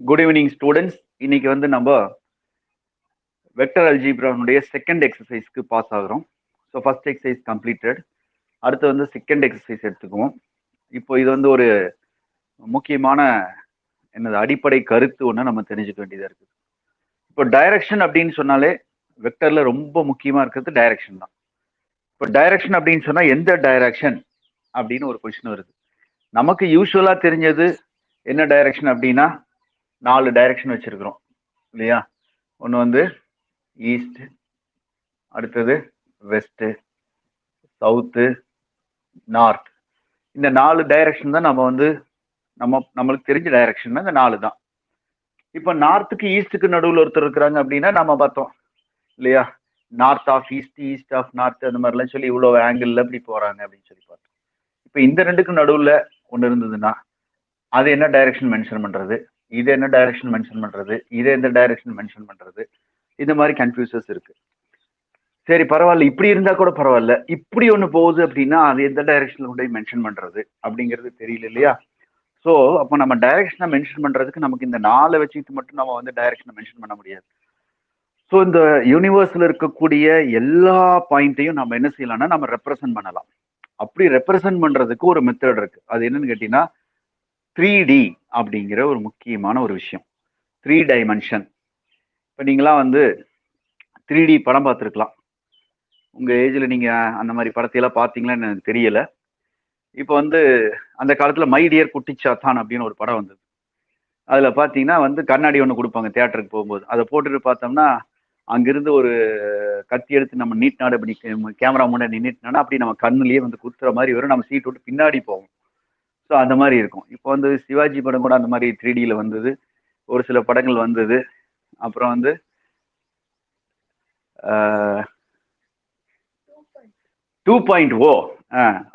Good evening students. இன்னைக்கு வந்து நம்ம வெக்டர் அல்ஜீப்ரானுடைய செகண்ட் எக்ஸசைஸ்க்கு பாஸ் ஆகுறோம். So first exercise completed. அடுத்து வந்து செகண்ட் எக்ஸசைஸ் எடுத்துக்குவோம். இப்போ இது வந்து ஒரு முக்கியமான என்னது அடிப்படை கருத்து ஒன்று நம்ம தெரிஞ்சுக்க வேண்டியதாக இருக்குது. இப்போ டைரக்ஷன் அப்படின்னு சொன்னாலே வெக்டர்ல ரொம்ப முக்கியமா இருக்கிறது டைரக்ஷன் தான். இப்போ டைரக்ஷன் அப்படின்னு சொன்னா எந்த டைரக்ஷன் அப்படின்னு ஒரு கொஸ்டின் வருது. நமக்கு யூஸ்வலா தெரிஞ்சது என்ன டைரக்ஷன் அப்படின்னா 4 டைரக்ஷன் வச்சிருக்கிறோம் இல்லையா? ஒன்று வந்து ஈஸ்ட், அடுத்தது வெஸ்ட்டு, சவுத்து, நார்த். இந்த 4 டைரக்ஷன் தான் நம்ம வந்து நம்மளுக்கு தெரிஞ்ச டைரக்ஷன் இந்த 4 தான். இப்போ நார்த்துக்கு ஈஸ்ட்டுக்கு நடுவில் ஒருத்தர் இருக்கிறாங்க அப்படின்னா நம்ம பார்த்தோம் இல்லையா? North of east, east of north, அந்த மாதிரிலாம் சொல்லி இவ்வளோ ஆங்கிள் இப்படி போறாங்க அப்படின்னு சொல்லி பார்த்தோம். இப்போ இந்த ரெண்டுக்கும் நடுவில் ஒன்று இருந்ததுன்னா அது என்ன டைரக்ஷன் மென்ஷன் பண்றது, இது என்ன டைரக்ஷன் மென்ஷன் பண்றது, இது எந்த டைரக்ஷன் மென்ஷன் பண்றது, இந்த மாதிரி கன்ஃபியூசஸ் இருக்கு. சரி பரவாயில்ல, இப்படி இருந்தா கூட பரவாயில்ல, இப்படி ஒன்று போகுது அப்படின்னா அது எந்த டைரக்ஷன்ல கொண்டு போய் மென்ஷன் பண்றது அப்படிங்கிறது தெரியல இல்லையா? ஸோ அப்போ நம்ம டைரக்ஷனை மென்ஷன் பண்றதுக்கு நமக்கு இந்த 4 வச்சுக்கிட்டு மட்டும் நம்ம வந்து டைரக்ஷனை மென்ஷன் பண்ண முடியாது. ஸோ இந்த யூனிவர்ஸ்ல இருக்கக்கூடிய எல்லா பாயிண்ட்டையும் நம்ம என்ன செய்யலாம்னா நம்ம ரெப்ரசன்ட் பண்ணலாம். அப்படி ரெப்ரசன்ட் பண்றதுக்கு ஒரு மெத்தட் இருக்கு. அது என்னன்னு கேட்டீங்கன்னா 3D அப்படிங்கிற ஒரு முக்கியமான ஒரு விஷயம். 3 டைமென்ஷன். இப்போ நீங்களாம் வந்து 3D படம் பார்த்துருக்கலாம். உங்க ஏஜ்ல நீங்க அந்த மாதிரி படத்தையெல்லாம் பார்த்தீங்களான்னு எனக்கு தெரியல. இப்போ வந்து அந்த காலத்துல மை டியர் குட்டி சாத்தான் அப்படின்னு ஒரு படம் வந்தது. அதுல பாத்தீங்கன்னா வந்து கண்ணாடி ஒன்று கொடுப்பாங்க தியேட்டருக்கு போகும்போது. அதை போட்டுட்டு பார்த்தோம்னா அங்கிருந்து ஒரு கத்தி எடுத்து நம்ம நீட்டினாடு அப்படி கேமரா முன்னாடி நீட்டினா அப்படி நம்ம கண்ணுலயே வந்து குத்துற மாதிரி வரும். நம்ம சீட் விட்டு பின்னாடி போவோம். ஸோ அந்த மாதிரி இருக்கும். இப்போ வந்து சிவாஜி படம் கூட அந்த மாதிரி 3Dல வந்தது. ஒரு சில படங்கள் வந்தது. அப்புறம் வந்து 2.0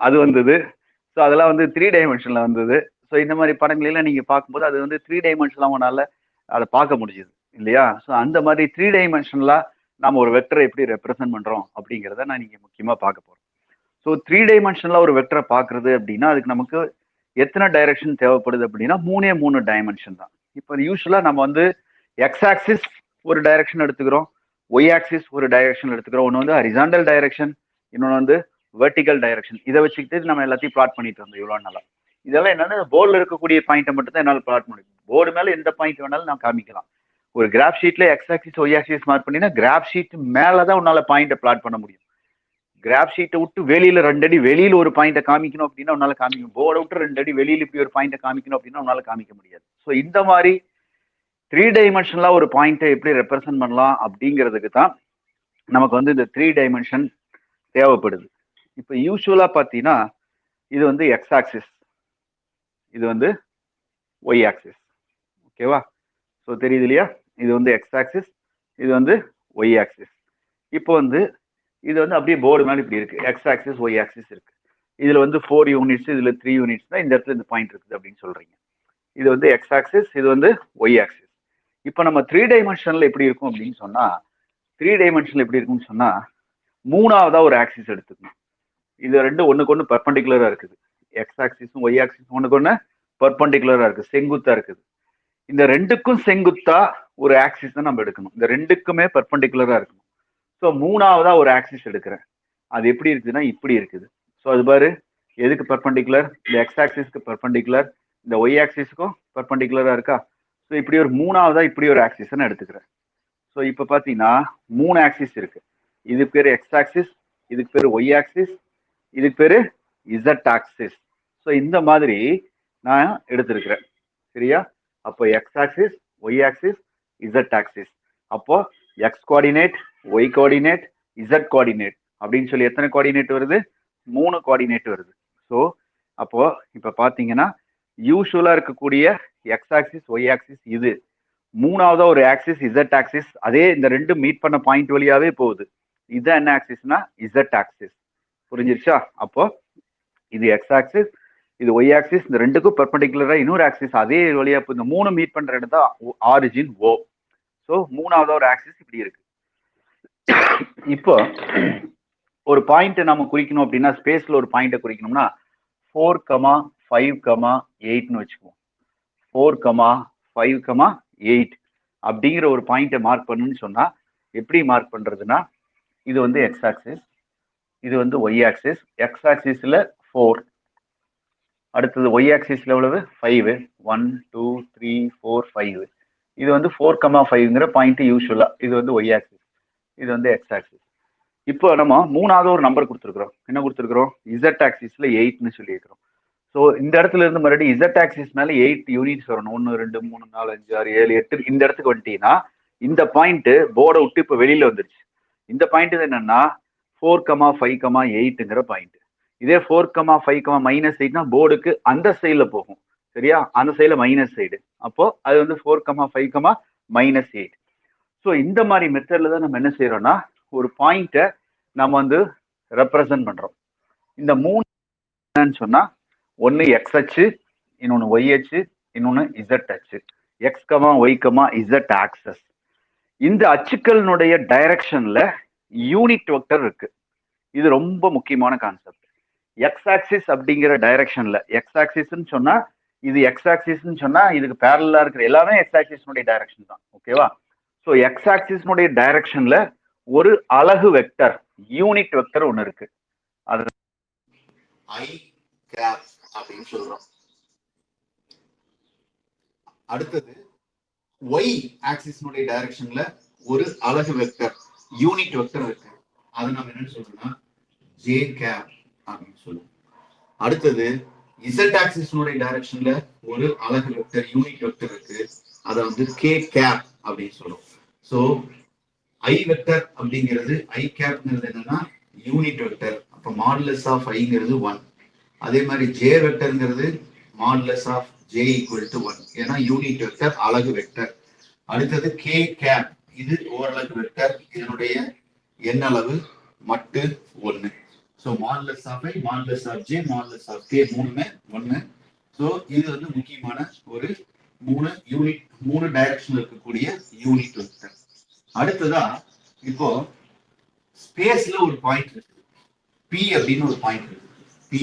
அது வந்தது. ஸோ அதெல்லாம் வந்து 3 டைமென்ஷன்ல வந்தது. ஸோ இந்த மாதிரி படங்களெல்லாம் நீங்க பார்க்கும்போது அது வந்து 3 டைமென்ஷன்லாம் உங்களால அதை பார்க்க முடியுது இல்லையா? ஸோ அந்த மாதிரி 3 டைமென்ஷன்ல நம்ம ஒரு வெக்டரை எப்படி ரெப்ரசென்ட் பண்றோம் அப்படிங்கிறத நான் நீங்க முக்கியமா பார்க்க போறோம். ஸோ 3 டைமென்ஷன்ல ஒரு வெக்டரை பார்க்கறது அப்படின்னா அதுக்கு நமக்கு எத்தனை டைரக்ஷன் தேவைப்படுது அப்படின்னா 3 டைமென்ஷன் தான். இப்போ யூஸ்வலா நம்ம வந்து எக்ஸ் ஆக்சிஸ் ஒரு டைரக்ஷன் எடுத்துக்கிறோம், ஒய் ஆக்சிஸ் ஒரு டைரக்ஷன் எடுத்துக்கிறோம். ஒன்று வந்து ஹரிசாண்டல் டைரக்ஷன், இன்னொன்று வந்து வெர்டிகல் டைரக்ஷன். இதை வச்சுக்கிட்டு நம்ம எல்லாத்தையும் பிளாட் பண்ணிட்டு இருந்தோம் இவ்வளோ நாளா. இதெல்லாம் என்னன்னா போர்டில் இருக்கக்கூடிய பாயிண்ட்டை மட்டும் தான் என்னால் பிளாட் பண்ண முடியும். போர்டு மேலே எந்த பாயிண்ட் வேணாலும் நான் காமிக்கலாம். ஒரு கிராஃப் ஷீட்ல X axis Y axis mark பண்ணினா கிராஃப் ஷீட் மேலே தான் உன்னால பாயிண்ட்டை பிளாட் பண்ண முடியும். கிராஃப் ஷீட்டை விட்டு வெளியில 2 அடி வெளியில ஒரு பாயிண்ட்டை காமிக்கணும் அப்படின்னா உன்னால காமிக்க, போர்டை விட்டு 2 அடி வெளியில இப்படி ஒரு பாயிண்ட்டை காமிக்கணும் அப்படின்னா உன்னால காமிக்க முடியாது. ஸோ இந்த மாதிரி 3 டைமென்ஷன்ல ஒரு பாயிண்ட்டை எப்படி ரெப்ரசென்ட் பண்ணலாம் அப்படிங்கிறதுக்கு தான் நமக்கு வந்து இந்த 3 டைமென்ஷன் தேவைப்படுது. இப்போ யூஸ்வலா பார்த்தீங்கன்னா இது வந்து எக்ஸ் ஆக்சிஸ், இது வந்து ஒய் ஆக்சிஸ். ஓகேவா? ஸோ தெரியுது இல்லையா? இது வந்து எக்ஸ் ஆக்சிஸ், இது வந்து ஒய் ஆக்சிஸ். இப்போ வந்து இது வந்து அப்படியே போர்டு மேலே இப்படி இருக்கு. எக்ஸ் ஆக்சிஸ் ஒய் ஆக்சிஸ் இருக்கு. இதுல வந்து 4 யூனிட்ஸ், இதுல 3 யூனிட்ஸ் தான் இந்த இடத்துல இந்த பாயிண்ட் இருக்குது அப்படின்னு சொல்றீங்க. இது வந்து எக்ஸ் ஆக்சிஸ், இது வந்து ஒய் ஆக்சிஸ். இப்போ நம்ம 3 டைமென்ஷன்ல எப்படி இருக்கும் அப்படின்னு சொன்னா 3 டைமென்ஷன்ல எப்படி இருக்கும்னு சொன்னா மூணாவதா ஒரு ஆக்சிஸ் எடுத்துக்கணும். இது ரெண்டு ஒண்ணுக்கு ஒன்று பெர்பெண்டிகுலரா இருக்குது. எக்ஸ் ஆக்சிஸும் ஒய் ஆக்சிஸும் ஒண்ணுக்கு ஒன்று பெர்பெண்டிகுலரா இருக்கு, செங்குத்தா இருக்குது. இந்த ரெண்டுக்கும் செங்குத்தா ஒரு ஆக்சிஸ் தான் நம்ம எடுக்கணும். இந்த ரெண்டுக்குமே பெர்பெண்டிகுலரா இருக்கணும். ஸோ மூணாவதா ஒரு ஆக்சிஸ் எடுக்கிறேன். அது எப்படி இருக்குதுன்னா இப்படி இருக்குது. ஸோ அது பாரு, எதுக்கு பெர்பெண்டிகுலர்? இந்த எக்ஸ் ஆக்சிஸ்க்கு பெர்பெண்டிகுலர், இந்த ஒய் ஆக்சிஸ்க்கும் பெர்பெண்டிகுலரா இருக்கா? ஸோ இப்படி ஒரு மூணாவதா இப்படி ஒரு ஆக்சிஸ் நான் எடுத்துக்கிறேன். ஸோ இப்போ பார்த்தீங்கன்னா 3 ஆக்சிஸ் இருக்கு. இதுக்கு பேர் எக்ஸ் ஆக்சிஸ், இதுக்கு பேர் ஒய் ஆக்சிஸ், இதுக்கு பேரு இசட் ஆக்சிஸ். ஸோ இந்த மாதிரி நான் எடுத்திருக்கிறேன். சரியா? அப்போ X axis, Y axis, Z axis. அப்போ X coordinate, Y coordinate, Z coordinate அப்படின்னு சொல்லி எத்தனை கோஆர்டினேட் வருது? 3 கோஆர்டினேட் வருது. ஸோ அப்போ இப்போ பார்த்தீங்கன்னா யூஸ்வலா இருக்கக்கூடிய எக்ஸ் ஆக்சிஸ் ஒய் ஆக்சிஸ் இது. மூணாவதா ஒரு ஆக்சிஸ் இசட் ஆக்சிஸ், அதே இந்த ரெண்டு மீட் பண்ண பாயிண்ட் வழியாவே போகுது. இதுதான் என்ன ஆக்சிஸ்னா இசட் ஆக்சிஸ். புரிஞ்சிருச்சா? அப்போ இது எக்ஸ் ஆக்சிஸ், இது ஒய் ஆக்சிஸ், இந்த ரெண்டுக்கும் பெர்பெண்டிகுலரா இன்னொரு ஆக்சிஸ் அதே வழியா இந்த 3 மீட் பண்ற இடம் தான் ஆரிஜின் ஓ. ஸோ மூணாவதா ஒரு ஆக்சிஸ் இப்படி இருக்கு. இப்போ ஒரு பாயிண்ட் நம்ம குறிக்கணும் அப்படின்னா ஸ்பேஸ்ல ஒரு பாயிண்ட்டை குறிக்கணும்னா 4, 5, 8ன்னு வச்சுக்குவோம். 4, 5,8 அப்படிங்கிற ஒரு பாயிண்ட்டை மார்க் பண்ணுன்னு சொன்னா எப்படி மார்க் பண்றதுன்னா, இது வந்து எக்ஸ் ஆக்சிஸ், இது வந்து ஒய் ஆக்சிஸ். எக்ஸ் ஆக்சிஸ்ல 4, அடுத்தது ஒய் ஆக்சிஸ்ல எவ்வளவு 5, 1 2 3 4 5. இது வந்து 4,5ங்கிற பாயிண்ட் யூஸ்வலா இது வந்து ஒய் ஆக்சிஸ், இது வந்து எக்ஸ் ஆக்சிஸ். இப்போ நம்ம மூணாவது ஒரு நம்பர் கொடுத்துருக்குறோம். என்ன கொடுத்துருக்குறோம்? இசட் ஆக்சிஸ்ல 8ன்னு சொல்லியிருக்கிறோம். ஸோ இந்த இடத்துல இருந்து மறுபடியும் இசட் ஆக்சிஸ் மேல 8 யூனிட்ஸ் வரணும். 1 2 3 4 5 6 7 8 இந்த இடத்துக்கு வந்துட்டீங்கன்னா இந்த பாயிண்ட் போர்டை விட்டு இப்போ வெளியில வந்துருச்சு. இந்த பாயிண்ட் என்னன்னா 4,5,8ங்கிற பாயிண்ட். இதே 4,5,-8னா போர்டுக்கு அந்த சைட்ல போகும். சரியா? அந்த சைட்ல மைனஸ் சைடு. அப்போ அது வந்து 4,5,-8. ஸோ இந்த மாதிரி மெத்தட்ல தான் நம்ம என்ன செய்யறோம்னா ஒரு பாயிண்ட்டை நம்ம வந்து ரெப்ரசன்ட் பண்றோம். இந்த மூணு என்னன்னு சொன்னா ஒன்னு எக்ஸ் அச்சு, இன்னொன்னு ஒய் அச்சு, இன்னொன்னு இசட் அச்சு. X comma Y comma Z axes. இந்த அச்சுக்களினுடைய டைரக்ஷன்ல யூனிட் வெக்டர் இருக்கு. இது ரொம்ப முக்கியமான கான்செப்ட். எக்ஸ் ஆக்சிஸ் அப்படிங்கிற டைரக்ஷன்ல, எக்ஸ் ஆக்சிஸ்ன்னு சொன்னா இது எக்ஸ் ஆக்சிஸ்ன்னு சொன்னா இதுக்கு பேரலா இருக்கிற எல்லாமே எக்ஸ் ஆக்சிஸ்னுடைய டைரக்ஷன் தான். ஓகேவா? ஸோ எக்ஸ் ஆக்சிஸ்னுடைய டைரக்ஷன்ல ஒரு அலகு வெக்டர், யூனிட் வெக்டர் ஒன்று இருக்கு. அது ஐ கேப் அப்படின்னு சொல்றோம். அடுத்தது ஒய் ஆக்சிஸ்னுடைய டைரக்ஷன்ல ஒரு அலகு வெக்டர், யூனிட் வெக்டர் இருக்கு. அது நம்ம என்ன சொல்றோம்னா ஜே கேப் அப்படின்னு சொல்லுவோம். அடுத்தது இசட் ஆக்சிஸ்னுடைய டைரக்ஷன்ல ஒரு அலகு வெக்டர், யூனிட் வெக்டர் இருக்கு. அதை வந்து கே கேப் அப்படின்னு சொல்லுவோம். ஸோ ஐ வெக்டர் அப்படிங்கிறது, ஐ கேப்ங்கிறது என்னன்னா யூனிட் வெக்டர். அப்ப மாடுலஸ் ஆஃப் ஐங்கிறது 1. அதே மாதிரி ஜே வெக்டர்ங்கிறது modulus of J equal to 1. ஏன்னா யூனிட் வெக்டர், அலகு வெக்டர். அடுத்தது கே கேப், இது ஓரலகு வெக்டர். இதனுடைய எண்ணளவு மட்டு 1. So modulus of I, modulus of J, modulus of K மூணுமே 1. ஸோ இது வந்து முக்கியமான ஒரு 3 யூனிட், 3 டைரக்ஷன் இருக்கக்கூடிய யூனிட் வெக்டர். அடுத்ததா இப்போ ஸ்பேஸ்ல ஒரு பாயிண்ட் இருக்கு, பி அப்படின்னு ஒரு பாயிண்ட் இருக்கு. P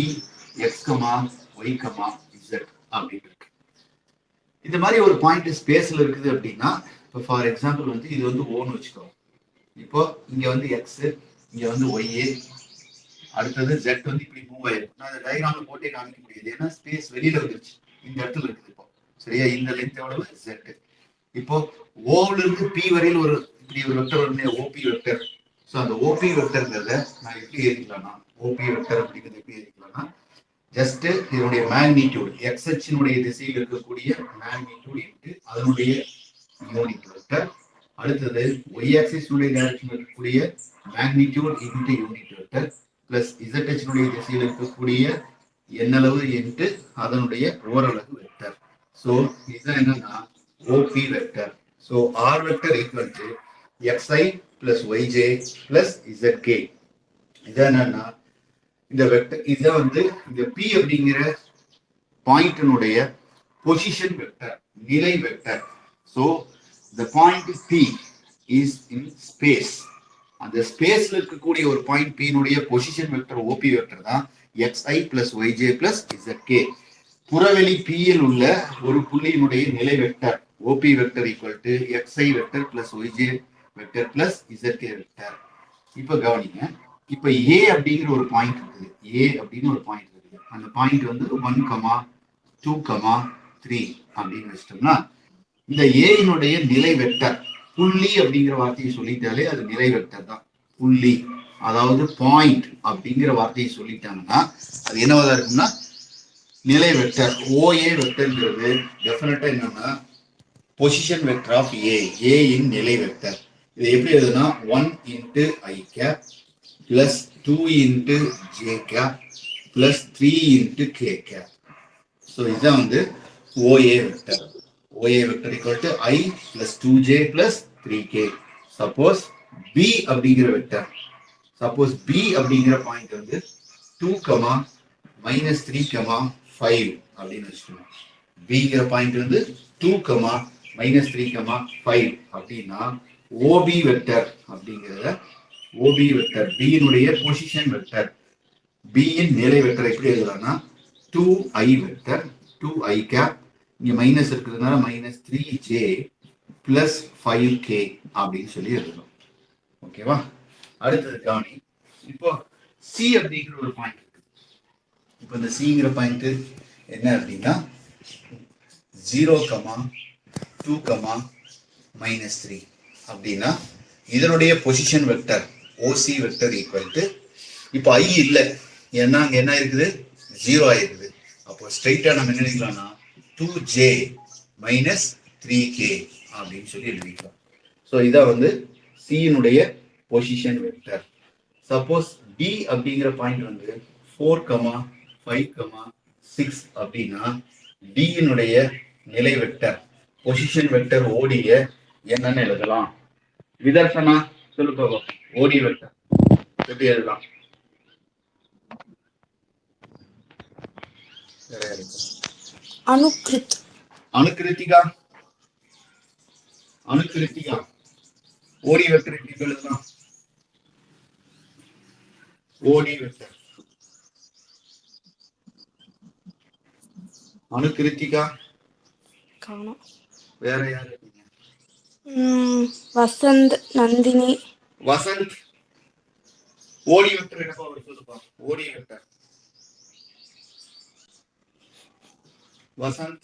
x comma Y comma z அப்படின்னு இருக்கு. இந்த மாதிரி ஒரு பாயிண்ட் ஸ்பேஸ்ல இருக்குது அப்படின்னா, இப்போ ஃபார் எக்ஸாம்பிள் வந்து இது வந்து ஓன்னு வச்சுக்கோ. இப்போ இங்க வந்து எக்ஸ், இங்க வந்து ஒய், அடுத்தது ஜெட் வந்து இப்படி மூவ் ஆயிருக்கும். நான் அந்த டயக்ராம்ல போட்டே காமிக்க முடியாது, ஏன்னா ஸ்பேஸ் வெளியில வந்துருச்சு. இந்த இடத்துல இருக்குது இப்போ. சரியா? இந்த லென்த் எவ்வளவு? ஜெட். இப்போ ஓல இருந்து பி வரையில் ஒரு இப்படி ஒரு வெக்டர் வருமே, ஓபி வெக்டர். ஸோ அந்த ஓபி வெக்டர்ங்கிறத நான் எப்படி எழுதிக்கலாம்னா, ஓபி வெக்டர் அப்படிங்கிறது எப்படி எழுதிக்கலாம்னா, ஜஸ்ட் இதனுடைய மேக்னிடியூட், எக்ஸ் அச்சினுடைய திசையில் இருக்கக்கூடிய மேக்னிடியூட் இன்ட்டு அதனுடைய யூனிட் வெக்டர். அடுத்தது ஒய் ஆக்சிஸ்னுடைய டைரக்ஷன் இருக்கக்கூடிய magnitude into unit vector plus Z அச்சினுடைய திசையில் இருக்கக்கூடிய எண்ணளவு இன்ட்டு அதனுடைய ஓரலகு வெக்டர். ஸோ இதுதான் என்னன்னா OP vector. So r vector equal to xi plus yj plus zk. இது என்னன்னா இந்த வெக்டர், இதை வந்து இந்த p அப்படிங்கிற பாயிண்டினுடைய பொசிஷன் வெக்டர், நிலை vector. So the point p is in space. அந்த ஸ்பேஸ்ல இருக்கக்கூடிய ஒரு பாயிண்ட் p னுடைய பொசிஷன் வெக்டர் OP வெக்டர் தான் xi plus yj plus zk. புறவெளி p இல் உள்ள ஒரு புள்ளியினுடைய நிலை vector OP vector equal to xi vector plus yj vector plus zk vector. இப்ப கவனிங்க, இப்ப a அப்படிங்கிற ஒரு பாயிண்ட் இருக்குது, a அப்படின்னு ஒரு பாயிண்ட் இருக்குது. அந்த பாயிண்ட் வந்து 1, 2, 3 அப்படின்னு வச்சிட்டோம்னா, இந்த ஏனுடைய நிலை வெக்டர், புள்ளி அப்படிங்கிற வார்த்தையை சொல்லிட்டாலே அது நிலை வெக்டர் தான். புள்ளி அதாவது பாயிண்ட் அப்படிங்கிற வார்த்தையை சொல்லிட்டாங்கன்னா அது என்னவா இருக்கும்னா நிலை வெக்டர். OA வெக்டர்ங்கிறது டெஃபினட்டா என்னன்னா பொசிஷன் வெக்டர் ஆஃப் ஏ இன் நிலை வெக்டர். இது எப்படி எழுதுனா 1 into I cap plus 2 into J cap plus 3 into K cap. So இதுதான் வந்து OA vector. OA vector equal to I plus 2J plus 3K. Suppose B அப்படிங்கிற வெக்டர், சப்போஸ் B அப்படிங்கிற point வந்து 2, -3, 5 அப்படின்னு வச்சுக்கணும். Bங்கிற பாயிண்ட் வந்து 2, -3, 5 அப்படின்னா OB வெக்டர் அப்படிங்கிறத, OB வெக்டர் B னுடைய பொசிஷன் வெக்டர், B இன் நிலை வெக்டர் எப்படி எழுதலாம்னா 2I வெக்டர் 2I கேப் இங்க மைனஸ் இருக்கிறதுனால -3j பிளஸ் 5k அப்படின்னு சொல்லி எழுதணும். ஓகேவா? அடுத்தது கவனி. இப்போ சி அப்படிங்கிற ஒரு பாயிண்ட் இருக்கு. இப்போ இந்த சிங்கிற பாயிண்ட் என்ன அப்படின்னா 0, 2, -3 அப்படின்னா இதனுடைய position vector OC vector equal to, இப்போ ஐ இல்லை ஏன்னா அங்க என்ன இருக்குது 0 ஆயிருக்குது. அப்போ ஸ்ட்ரைட்டா நம்ம என்ன எழுதிக்கலாம்னா 2j - 3k அப்படின்னு சொல்லி எழுதிக்கலாம். ஸோ இதான் வந்து சியினுடைய பொசிஷன் வெக்டர். சப்போஸ் டி அப்படிங்கிற பாயிண்ட் வந்து 4, 5, 6 அப்படின்னா டியினுடைய நிலை வெக்டர் பொசிஷன் வெக்டர் ஓடிய என்னன்னு எழுதலாம்? விதர்சனா சொல்லு போகும். ஓடி வெக்டர் எப்படி எழுதலாம்? அனுகிருத்திகா ஓடி வெக்டர் எப்படி எழுதலாம்? ஓடி வெக்டர் அனுகிருத்திகா வேற யாரு? வசந்த், நந்தினி. வசந்த் ஓடி வெக்டர் என்னப்பா ஒரு சொல்லுப்பா. ஓடி வெக்டர் வசந்த்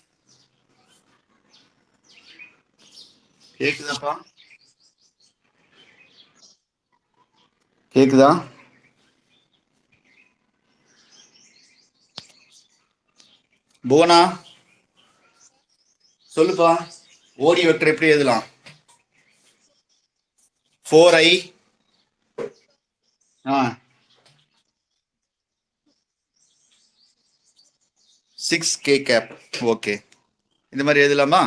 கேக்குதாப்பா? கேக்குதா? புவனா சொல்லுப்பா. ஓடி வெக்டர் எப்படி எழுதலாம்? 4i 6k gap. ஓகே, இந்த மாதிரி எழுதலாமா?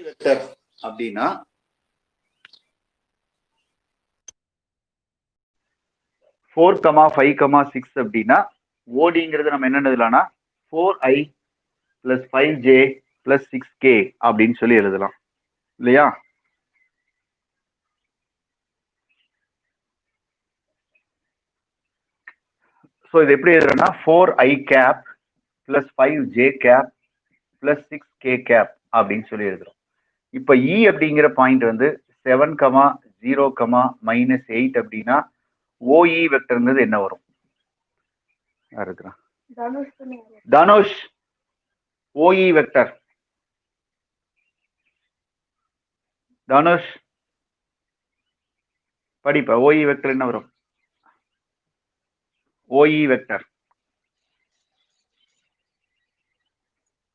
வெக்டர் அப்படின்னா 4, 5, 6 அப்படின்னா ஓடிங்கிறது நம்ம என்ன எழுதலாம்னா 4i + 5j + 6k அப்படின்னு சொல்லி எழுதலாம் இல்லையா? ஸோ இது எப்படி எழுதுறோம்னா 4i gap + 5j gap + 6k gap அப்படின்னு சொல்லி எழுதுறோம். இப்போ இ அப்படிங்கிற பாயிண்ட் வந்து 7, 0, -8 அப்படின்னா ஓஇ வெக்டர்ங்கிறது என்ன வரும்? யார் இருக்கிறான்? தனுஷ். ஓஇ வெக்டர் தனுஷ் படிப்பா. ஓஇ வெக்டர் என்ன வரும்? ஓஇ வெக்டர்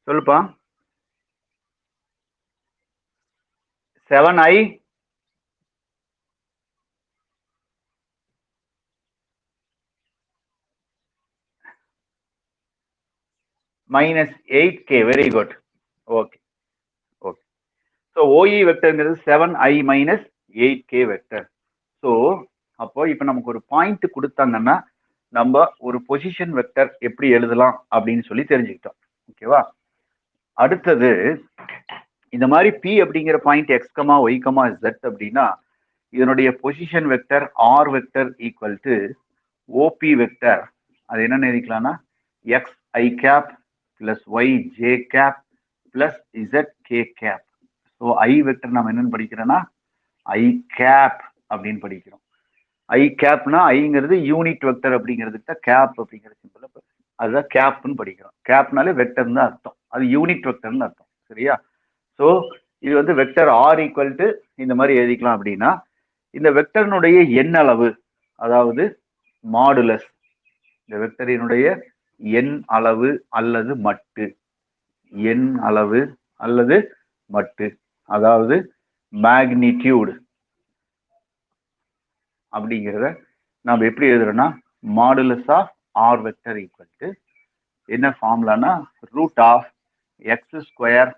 சொல்லுப்பா. 7i -8k. Very good. Okay okay. So OE வெக்டர்ங்கிறது 7i - 8k வெக்டர். ஸோ அப்போ இப்போ நமக்கு ஒரு பாயிண்ட் கொடுத்தாங்கன்னா நம்ம ஒரு பொசிஷன் வெக்டர் எப்படி எழுதலாம் அப்படின்னு சொல்லி தெரிஞ்சுக்கிட்டோம். ஓகேவா? அடுத்தது இந்த மாதிரி பி அப்படிங்கிற பாயிண்ட் x, y, z அப்படின்னா இதனுடைய position vector R vector equal to OP vector. அது என்ன எழுதிக்கலாம்னா xi cap + yj cap + zk cap. So I vector நம்ம என்னன்னு படிக்கிறோம்னா ஐ கேப் அப்படின்னு படிக்கிறோம். ஐ கேப்னா ஐங்கிறது யூனிட் வெக்டர் அப்படிங்கிறதுக்கு தான் கேப் அப்படிங்கிற சிம்பிள். அதுதான் கேப்னு படிக்கிறோம். கேப்னாலே வெக்டர்னு தான் அர்த்தம். அது யூனிட் வெக்டர்னு அர்த்தம். சரியா? ஸோ இது வந்து வெக்டர் ஆர் ஈக்குவல் டு இந்த மாதிரி எழுதிக்கலாம். அப்படின்னா இந்த வெக்டர்னுடைய எண் அளவு, அதாவது மாடுலஸ், இந்த வெக்டரினுடைய எண் அளவு அல்லது மட்டு, எண் அளவு அல்லது மட்டு, அதாவது மேக்னிடியூட் அப்படிங்கிறத நம்ம எப்படி எழுதுறோம்னா modulus of R vector equal to என்ன ஃபார்முலானா √(x² + y²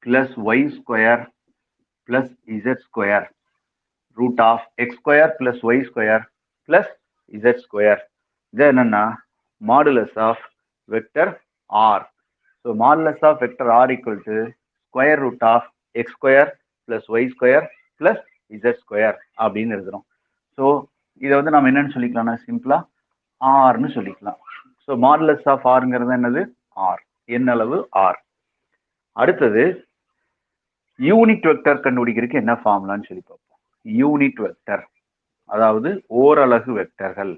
+ z², √(x² + y² + z². இது என்னன்னா modulus of vector r. So modulus of vector r equal to √(x² + y² + z² அப்படின்னு எழுதுறோம். ஸோ இதை வந்து நம்ம என்னன்னு சொல்லிக்கலாம்னா சிம்பிளா ஆர்னு சொல்லிக்கலாம். ஸோ மாடுலஸ் ஆஃப் ஆர்ங்கிறது என்னது ஆர். என் அளவு ஆர். அடுத்தது யூனிட் வெக்டர் கண்டுபிடிக்கிறதுக்கு என்ன ஃபார்முலான்னு சொல்லி பார்ப்போம். யூனிட் வெக்டர் அதாவது ஓரலகு வெக்டர்கள்.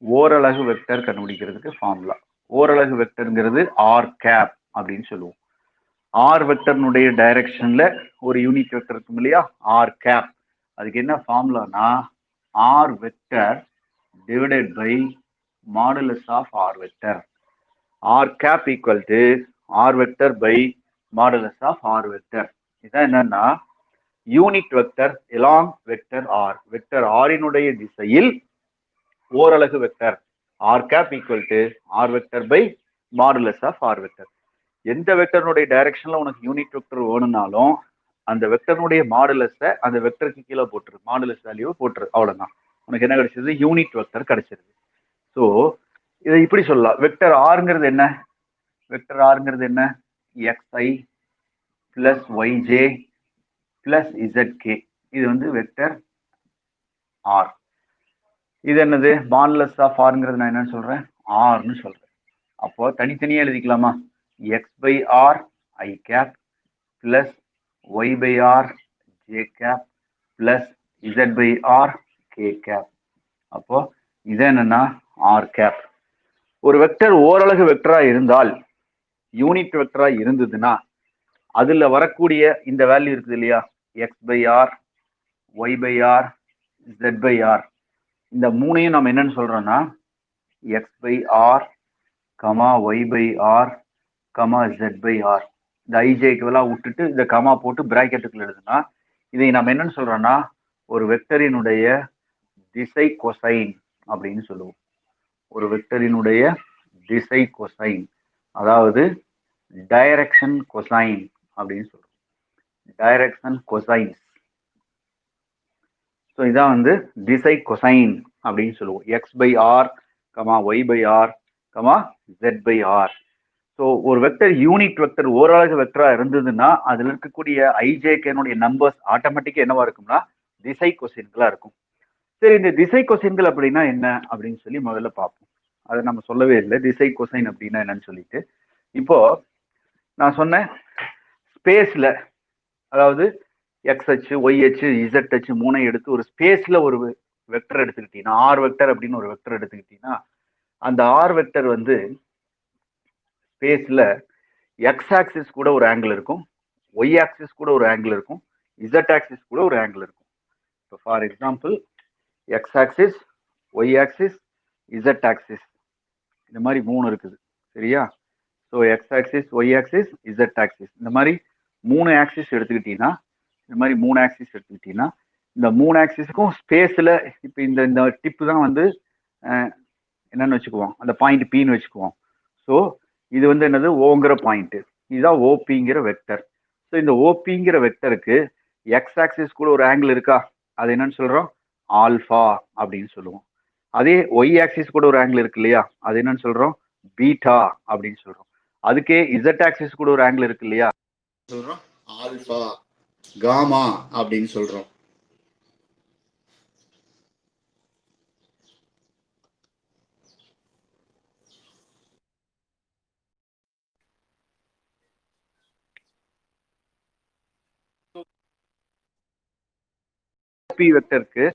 ஓரலகு வெக்டர் கண்டுபிடிக்கிறதுக்கு ஃபார்முலா. ஓரலகு வெக்டர்ங்கிறது ஆர் கேப் அப்படின்னு சொல்லுவோம். ஆர் வெக்டர்னுடைய டைரக்ஷன்ல ஒரு யூனிட் வெக்டர் இருக்கும் இல்லையா, ஆர் கேப். அதுக்கு என்ன ஃபார்முலானா R vector divided by modulus of R vector. R cap equal to R vector by modulus of R vector. இதான் என்னன்னா unit vector along vector R. Vector ஆரினுடைய திசையில் ஓரலகு vector R cap equal to R vector by modulus of R vector. எந்த வெக்டர்னுடைய டைரக்ஷன்ல உனக்கு unit vector வேணும்னாலும் அந்த வெக்டர்னுடைய மாடுலஸை அந்த வெக்டருக்கு கீழே போட்டுரு, மாடுலஸ் வேல்யூவை போட்டுரு, அவ்வளவுதான். உனக்கு என்ன கிடைச்சது? யூனிட் வெக்டர் கிடைச்சிருது. ஸோ இதை இப்படி சொல்லலாம். வெக்டர் ஆர்ங்கிறது என்ன? வெக்டர் ஆர்ங்கிறது என்ன? xi plus yj plus zk. இது வந்து வெக்டர் ஆர். இது என்னது? மாடுலஸ் ஆஃப் ஆர்ங்கிறது நான் என்னன்னு சொல்றேன்? ஆர்னு சொல்றேன். அப்போ தனித்தனியா எழுதிக்கலாமா? x by r i cap plus y by r j cap plus z by r k cap. அப்போ இது என்னன்னா ஆர் கேப். ஒரு வெக்டர் ஓரலகு வெக்டரா இருந்தால், யூனிட் வெக்டரா இருந்ததுன்னா, அதுல வரக்கூடிய இந்த வேல்யூ இருக்குது இல்லையா, x by r y by r z by r, இந்த மூணையும் நம்ம என்னன்னு சொல்றோம்னா x by r comma y by r comma z by r. இந்த ஐஜேக்கெல்லாம் விட்டுட்டு இந்த கமா போட்டு பிராக்கெட்டுக்குள்ள எழுதுனா இதை நம்ம என்னன்னு சொல்றோம்னா ஒரு வெக்டரினுடைய திசை கொசைன் அப்படின்னு சொல்லுவோம். ஒரு வெக்டரினுடைய திசை கொசைன், அதாவது டைரக்ஷன் கொசைன் அப்படின்னு சொல்றோம். Direction cosine. ஸோ இதான் வந்து திசை கொசைன் அப்படின்னு சொல்லுவோம். X by r comma y by r comma z by r. So ஒரு வெக்டர் யூனிட் வெக்டர் ஓரலகு வெக்டரா இருந்ததுன்னா அதுல இருக்கக்கூடிய ஐஜேகேனுடைய நம்பர்ஸ் ஆட்டோமேட்டிக்கா என்னவா இருக்கும்னா திசை கொசைன்களா இருக்கும். சரி, இந்த திசை கொசைன்கள் அப்படின்னா என்ன அப்படின்னு சொல்லி முதல்ல பார்ப்போம். அதை நம்ம சொல்லவே இல்லை, திசை கொசைன் அப்படின்னா என்னன்னு சொல்லிட்டு. இப்போ நான் சொன்னேன் ஸ்பேஸ்ல, அதாவது எக்ஸ் அச்சு ஒய் அச்சு இசட் அச்சு மூணை எடுத்து ஒரு ஸ்பேஸ்ல ஒரு வெக்டர் எடுத்துக்கிட்டீங்கன்னா, ஆர் வெக்டர் அப்படின்னு ஒரு வெக்டர் எடுத்துக்கிட்டீங்கன்னா, அந்த ஆர் வெக்டர் வந்து ஸ்பேஸ்ல எக்ஸ் ஆக்சிஸ் கூட ஒரு ஆங்கிள் இருக்கும், ஒய் ஆக்சிஸ் கூட ஒரு ஆங்கிள் இருக்கும், இசட் ஆக்சிஸ் கூட ஒரு ஆங்கிள் இருக்கும். இப்போ for example x axis Y axis Z axis இந்த மாதிரி மூணு இருக்குது, சரியா? So x axis Y axis Z axis இந்த மாதிரி மூணு ஆக்சிஸ் எடுத்துக்கிட்டீங்கன்னா, இந்த மாதிரி மூணு ஆக்சிஸ் எடுத்துக்கிட்டீங்கன்னா, இந்த மூணு ஆக்சிஸுக்கும் ஸ்பேஸில் இப்போ இந்த டிப்பு தான் வந்து என்னன்னு வச்சுக்குவோம், அந்த பாயிண்ட் பின்னு வச்சுக்குவோம். ஸோ இது வந்து என்னது? ஓங்கிற பாயிண்ட். இதுதான் ஓபிங்கிற வெக்டர். ஸோ இந்த ஓபிங்கிற வெக்டருக்கு எக்ஸ் ஆக்சிஸ் கூட ஒரு ஆங்கிள் இருக்கா, அது என்னன்னு சொல்றோம்? ஆல்ஃபா அப்படின்னு சொல்லுவோம். அதே ஒய் ஆக்சிஸ் கூட ஒரு ஆங்கிள் இருக்கு இல்லையா, அது என்னன்னு சொல்றோம்? பீட்டா அப்படின்னு சொல்றோம். அதுக்கே இசட் ஆக்சிஸ் கூட ஒரு ஆங்கிள் இருக்கு இல்லையா, சொல்றோம் ஆல்பா காமா அப்படின்னு சொல்றோம். வெக்டருக்கு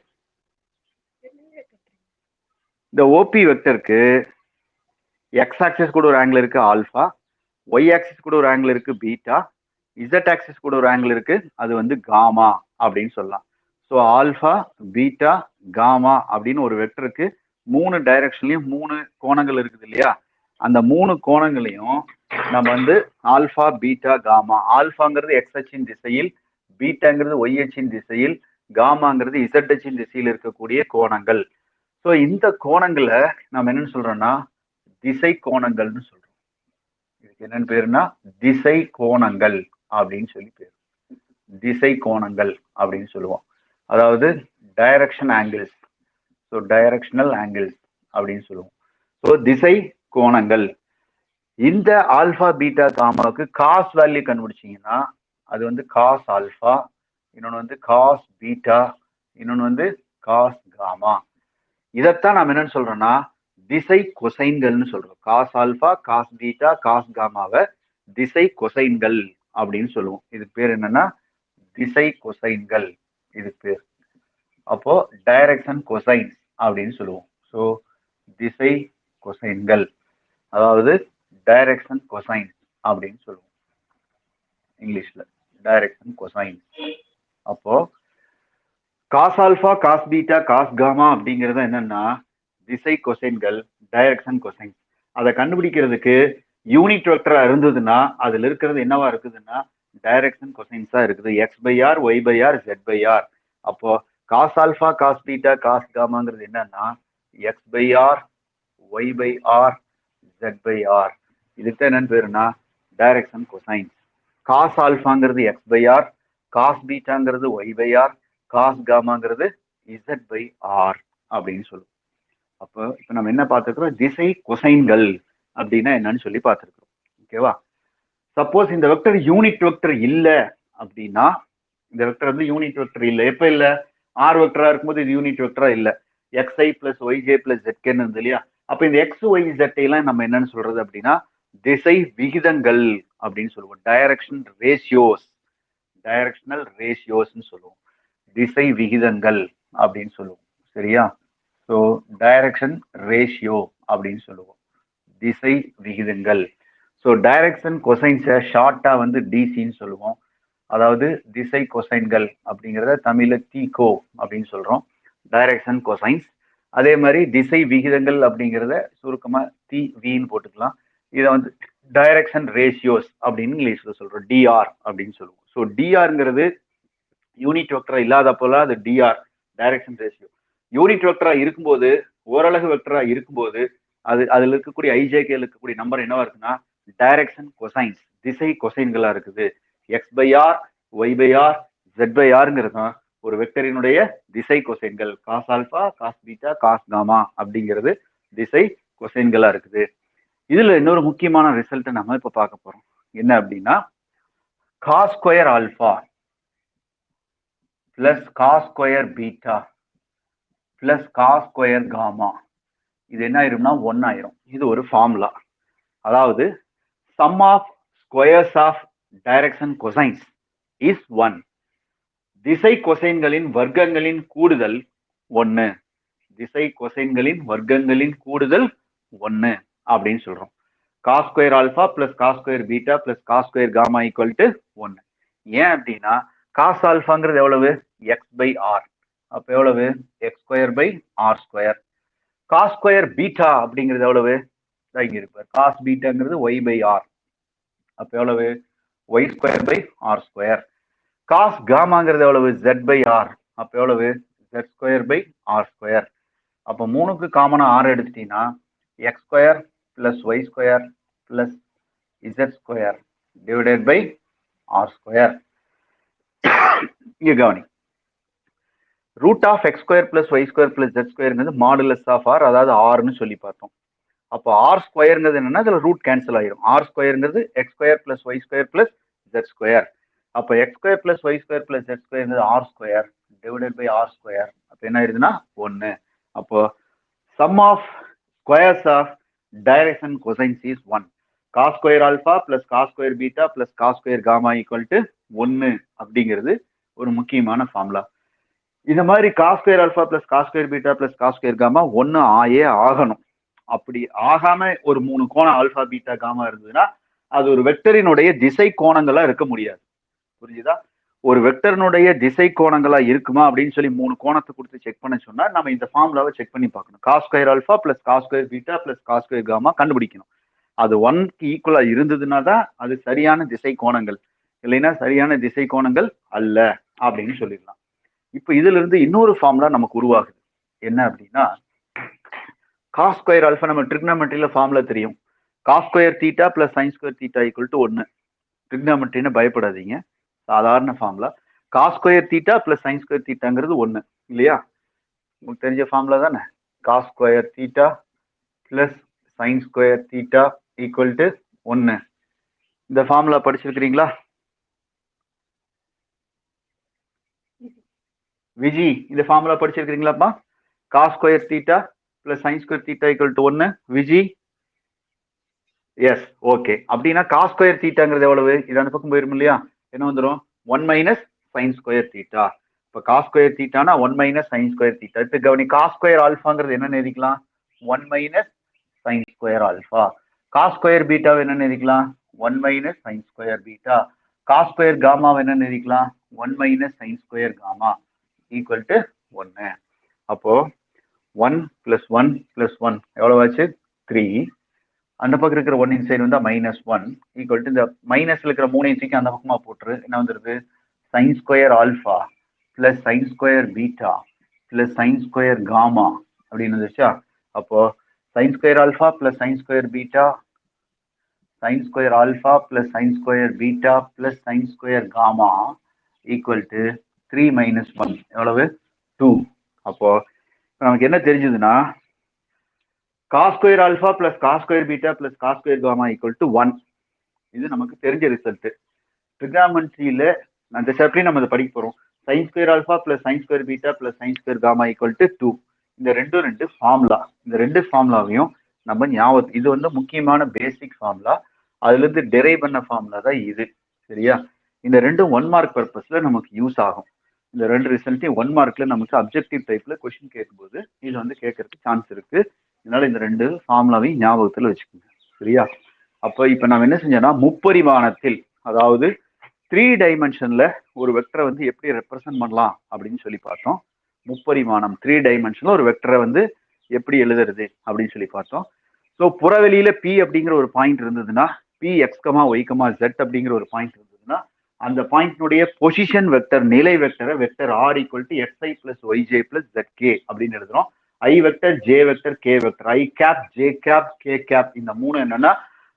இந்த ஓபி வெக்டருக்கு எக்ஸ் ஆக்சிஸ் கூட ஒரு ஆங்கிள் இருக்கு ஆல்பா, ஒய் ஆக்சிஸ் கூட ஒரு ஆங்கிள் இருக்கு பீட்டா, இசட் ஆக்சிஸ் கூட ஒரு ஆங்கிள் இருக்கு, அது வந்து காமா அப்படின்னு சொல்லலாம். ஸோ ஆல்பா பீட்டா காமா அப்படின்னு ஒரு வெக்டருக்கு மூணு டைரக்ஷன்லயும் மூணு கோணங்கள் இருக்குது இல்லையா, அந்த மூணு கோணங்களையும் நம்ம வந்து ஆல்பா பீட்டா காமா, ஆல்பாங்கிறது எக்ஸ் அச்சின் திசையில், பீட்டாங்கிறது ஒய் அச்சின் திசையில், காமாங்கிறது இசட் அச்சின் திசையில் இருக்கக்கூடிய கோணங்கள். ஸோ இந்த கோணங்களை நம்ம என்னன்னு சொல்றோம்னா திசை கோணங்கள்னு சொல்றோம். இதுக்கு என்னன்னு பேருனா திசை கோணங்கள் அப்படின்னு சொல்லி பேரு. திசை கோணங்கள் அப்படின்னு சொல்லுவோம். அதாவது direction angles. So directional angles அப்படின்னு சொல்லுவோம். ஸோ திசை கோணங்கள். இந்த ஆல்பா பீட்டா காமாவுக்கு காஸ் வேல்யூ கண்டுபிடிச்சிங்கன்னா அது வந்து காஸ் ஆல்பா, இன்னொன்று வந்து காஸ் பீட்டா, இன்னொன்று வந்து காஸ் காமா. இதைத்தான் நம்ம என்னன்னு சொல்றோம்னா திசை கொசைன்கள்னு சொல்றோம். Cos alpha, cos beta, cos காமாவை திசை கொசைன்கள் அப்படின்னு சொல்லுவோம். இது பேர் என்னன்னா திசை கொசைன்கள், இது பேர். அப்போ டைரக்ஷன் கொசைன்ஸ் அப்படின்னு சொல்லுவோம். ஸோ திசை கொசைன்கள், அதாவது டைரக்ஷன் கொசைன்ஸ் அப்படின்னு சொல்லுவோம் இங்கிலீஷ்ல, டைரக்ஷன் கொசைன்ஸ். அப்போ cos alpha, cos beta, cos gamma அப்படிங்கிறது என்னன்னா திசை கொசைன்கள், டைரக்ஷன் கொசைன்ஸ். அதை கண்டுபிடிக்கிறதுக்கு யூனிட் வெக்டரா இருந்ததுன்னா அதுல இருக்கிறது என்னவா இருக்குதுன்னா டைரக்ஷன் கொசைன்ஸா இருக்குது. X by r, y by r, z by r. அப்போ cos alpha, cos beta, cos காமாங்கிறது என்னன்னா x by r, y by r, z by r. இதுக்கு என்னன்னு பேருன்னா டைரக்ஷன் கொசைன்ஸ். காஸ் ஆல்பாங்கிறது எக்ஸ் பை ஆர், காஸ் பீட்டாங்கிறது ஒய் பை ஆர், காஸ் காமாங்கிறது z by r அப்படின்னு சொல்லுவோம். அப்போ இப்போ நம்ம என்ன பார்த்துருக்கிறோம், திசை கொசைன்கள் அப்படின்னா என்னன்னு சொல்லி பார்த்துருக்கிறோம். ஓகேவா? சப்போஸ் இந்த வெக்டர் யூனிட் வெக்டர் இல்லை அப்படின்னா, இந்த வெக்டர் வந்து யூனிட் வெக்டர் இல்லை. எப்போ இல்லை? ஆர் வெக்டரா இருக்கும்போது இது யூனிட் வெக்டரா இல்லை. எக்ஸ்ஐ பிளஸ் ஒய்ஜே பிளஸ் ஜெட்கேன்னு இருந்து இல்லையா? அப்போ இந்த எக்ஸ் ஒய் ஜெட்டையெல்லாம் நம்ம என்னன்னு சொல்றது அப்படின்னா திசை விகிதங்கள் அப்படின்னு சொல்லுவோம். டைரக்ஷன் ரேஷியோஸ், டைரக்ஷனல் ரேஷியோஸ்ன்னு சொல்லுவோம். திசை விகிதங்கள் அப்படின்னு சொல்லுவோம். சரியா? ஸோ டைரக்ஷன் ரேஷியோ அப்படின்னு சொல்லுவோம், திசை விகிதங்கள். ஸோ டைரக்ஷன் கொசைன்ஸை ஷார்ட்டா வந்து டிசின்னு சொல்லுவோம். அதாவது திசை கொசைன்கள் அப்படிங்கிறத தமிழ்ல டிகோ அப்படின்னு சொல்றோம், டைரக்ஷன் கொசைன்ஸ். அதே மாதிரி திசை விகிதங்கள் அப்படிங்கிறத சுருக்கமா டிவின்னு போட்டுக்கலாம். இதை வந்து டைரக்ஷன் ரேஷியோஸ் அப்படின்னு இங்கிலீஷ்ல சொல்றோம், டிஆர் அப்படின்னு சொல்லுவோம். ஸோ டிஆர்ங்கிறது யூனிட் வெக்டரா இல்லாதப்போல அது டிஆர், டைரக்ஷன் ரேஷியோ. யூனிட் வெக்டரா இருக்கும்போது, ஓரலகு வெக்டரா இருக்கும்போது அதுல இருக்கக்கூடிய ஐஜேகே இருக்கக்கூடிய நம்பர் என்னவா இருக்குன்னா டைரக்ஷன் கொசைன்ஸ், திசை கொசைன்களா இருக்குது. X by r, y by r, z by ஆர்ங்கிறது தான் ஒரு வெக்டரினுடைய திசை கொசைன்கள். Cos alpha, cos beta, cos gamma அப்படிங்கிறது திசை கொசைன்களா இருக்குது. இதுல இன்னொரு முக்கியமான ரிசல்ட் நம்ம இப்ப பார்க்க போறோம். என்ன அப்படின்னா cos square alpha plus cos square beta plus cos square gamma, இது என்ன ஆயிரும்னா 1 ஆயிரும். இது ஒரு ஃபார்முலா. அதாவது sum of squares of direction cosines is 1. திசை கொசைன்களின் வர்க்கங்களின் கூடுதல் 1. திசை கொசைன்களின் வர்க்கங்களின் கூடுதல் 1 அப்படின்னு சொல்றோம். Cos square alpha plus cos square beta plus cos square gamma equal to 1. ஏன் அப்படின்னா காஸ் ஆல்பாங்கிறது எவ்வளவு? X by r. அப்ப எவ்வளவு? X square by r square. Cos square beta அப்படிங்கிறது எவ்வளவு? இங்க இருப்பார். காஸ் பீட்டாங்கிறது ஒய் பை ஆர். அப்ப எவ்வளவு? Y square by r square. Cos காமாங்கிறது எவ்வளவு? Z by r. அப்ப எவ்வளவு? Z square by r square. அப்ப 3க்கு காமனா ஆர் எடுத்துட்டீங்கன்னா X square plus y square plus z square divided by r square. இங்க கவனி, root of x square plus y square plus z ஸ்கொயர்ங்கிறது மாடுலஸ் ஆஃப் ஆர், அதாவது ஆர்னு சொல்லி பார்த்தோம். அப்போ ஆர் ஸ்கொயர்ங்கிறது என்னன்னா இதுல ரூட் கேன்சல் ஆயிரும். ஆர் ஸ்கொயர்ங்கிறது x square plus y square plus z square. அப்போ x square plus y square plus z ஸ்கொயர்ங்கிறது r square divided by r square. அப்போ என்ன ஆயிருதுன்னா 1. அப்போ some of squares of direction cosines is 1. Cos square alpha plus cos square beta plus cos square gamma equal to 1 அப்படிங்கிறது ஒரு முக்கியமான formula. இந்த மாதிரி cos square alpha plus cos square beta plus cos square gamma 1 ஆகணும். அப்படி ஆகாம ஒரு 3 கோணம் ஆல்பா பீட்டா காமா இருந்ததுன்னா அது ஒரு வெக்டரினுடைய திசை கோணங்களா இருக்க முடியாது. புரிஞ்சுதா? ஒரு வெக்டரினுடைய திசை கோணங்களா இருக்குமா அப்படின்னு சொல்லி 3 கோணத்தை கொடுத்து செக் பண்ண சொன்னா நம்ம இந்த ஃபார்முலாவை செக் பண்ணி பார்க்கணும். Cos square alpha plus cos square beta plus cos square gamma கண்டுபிடிக்கணும். அது 1க்கு ஈக்குவலா இருந்ததுன்னா தான் அது சரியான திசை கோணங்கள், இல்லைன்னா சரியான திசை கோணங்கள் அல்ல அப்படின்னு சொல்லிடலாம். இப்ப இதுல இருந்து இன்னொரு ஃபார்முலா நமக்கு உருவாகுது. என்ன அப்படின்னா காஸ் ஸ்கொயர் ஆல்பா, நம்ம ட்ரிக்னாமெட்ரியில ஃபார்முலா தெரியும். Cos square theta plus sine square theta equal to 1. ட்ரிக்னாமெட்ரின்னு பயப்படாதீங்க, சாதாரண formula. Cos square theta plus sine square தீட்டாங்கிறது 1 இல்லையா? உங்களுக்கு தெரிஞ்ச ஃபார்முலா தானே. Cos square theta plus sine square theta equal to 1. இந்த ஃபார்முலா படிச்சிருக்கிறீங்களா விஜி? இந்த ஃபார்முலா படிச்சிருக்கிறீங்களாப்பா? காஸ் ஸ்கொயர் தீட்டா plus sin square theta equal to 1 Viji yes okay அப்படின்னா காஸ் ஸ்கொயர் தீட்டாங்கிறது எவ்வளவு இது அந்த பக்கம் போயிரும் இல்லையா என்ன வந்துடும் 1 மைனஸ் சைன் ஸ்கொயர் தீட்டா இப்போ காஸ் ஸ்கொயர் தீட்டானா 1 மைனஸ் சைன் ஸ்கொயர் தீட்டா இப்போ கவனி காஸ் ஸ்கொயர் ஆல்ஃபாங்கிறது என்னன்னு எழுதிக்கலாம் 1 minus sine square alpha cos square பீட்டாவை என்னன்னு எழுதிக்கலாம் 1 minus sine square beta cos square காமாவை என்னன்னு எழுதிக்கலாம் 1 minus sine square gamma equal to 1 அப்போ 1 பிளஸ் 1 பிளஸ் 1 எவ்வளவு ஆச்சு 3 அந்த பக்கம் இருக்கிற 1 இன்சைடு வந்தா -1 ஈக்குவல் டு இந்த மைனஸ்ல இருக்கிற 3 தூக்கி அந்த பக்கமா போட்டுரு என்ன வந்துருது sine square alpha plus sine square beta plus sine square gamma அப்படின்னு வந்துச்சா அப்போ sine square alpha plus sine square beta sine square alpha plus sine square beta plus sine square gamma equal to 3 minus 1 எவ்வளவு 2 அப்போ நமக்கு என்ன தெரிஞ்சதுன்னா cos square alpha plus cos square beta plus cos square gamma equal to 1 இது நமக்கு தெரிஞ்ச result ட்ரிகாமெட்ரியில அந்த சாப்டர்லயே நம்ம இதை படிக்க போறோம் sin square alpha plus sin square beta plus sin square gamma equal to 2 இந்த ரெண்டு ஃபார்முலா இந்த ரெண்டு ஃபார்முலாவையும் நம்ம ஞாபகம் இது வந்து முக்கியமான பேசிக் ஃபார்முலா அதுல இருந்து டெரைவ் பண்ண ஃபார்முலா தான் இது சரியா இந்த ரெண்டும் 1 மார்க் பர்பஸ்ல நமக்கு யூஸ் ஆகும் இந்த ரெண்டு ரிசல்ட்டையும் 1 மார்க்ல நமக்கு அப்ஜெக்டிவ் டைப்ல கொஸ்டின் கேட்கும்போது இது வந்து கேட்கறதுக்கு சான்ஸ் இருக்கு இதனால இந்த ரெண்டு ஃபார்முலாவையும் ஞாபகத்துல வச்சுக்கோங்க சரியா அப்போ இப்போ நம்ம என்ன செஞ்சோம்னா முப்பரிமாணத்தில் அதாவது 3 டைமென்ஷன்ல ஒரு வெக்டரை வந்து எப்படி ரெப்ரசன்ட் பண்ணலாம் அப்படின்னு சொல்லி பார்த்தோம் முப்பரிமாணம் 3 டைமென்ஷன்ல ஒரு வெக்டரை வந்து எப்படி எழுதுறது அப்படின்னு சொல்லி பார்த்தோம் ஸோ புறவெளியில பி அப்படிங்கிற ஒரு பாயிண்ட் இருந்ததுன்னா பி எக்ஸ்கமா ஒய்கமா ஜெட் அப்படிங்கிற ஒரு பாயிண்ட் இருந்ததுன்னா அந்த பாயிண்ட்னுடைய பொசிஷன் வெக்டர் நிலை வெக்டரை vector r equal to x i plus y j plus z k அப்படின்னு எழுதுறோம் i vector j vector k vector i cap j cap k cap இந்த மூணு என்னன்னா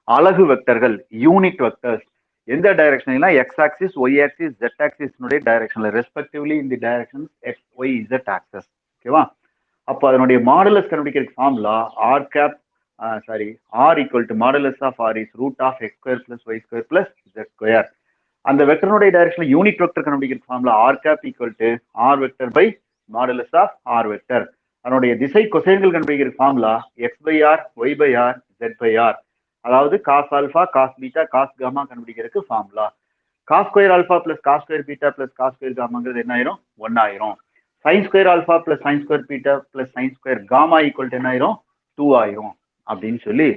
அலகு வெக்டர்கள் யூனிட் வெக்டர்ஸ் எந்த டைரக்ஷன்ல x axis Y axis z ஆக்சிஸ்னுடைய டைரக்ஷன்ல ரெஸ்பெக்டிவ்லி இந்த direction x y z axes ஓகேவா அப்போ அதனுடைய மாடுலஸ் கண்டுபிடிக்கிற formula r cap r equal to modulus of r is root of x square plus y square plus z square அந்த வெக்டர்னுடைய டைரக்ஷன்ல யூனிட் வெக்டர் கண்டுபிடிக்கிற formula r cap equal to R vector by modulus of R vector அதனுடைய திசை கொசைன்கள் கண்டுபிடிக்கிற formula x by r y by r z by r அதாவது cos alpha cos beta cos gamma கண்டுபிடிக்கிறதுக்கு formula cos square alpha plus cos square beta plus cos square காமாங்கிறது என்ன ஆயிரும் 1 ஆயிரும் sine square alpha plus sine square beta plus sine square gamma equal to என்ன ஆயிரும் 2 ஆயிரும் அப்படின்னு சொல்லி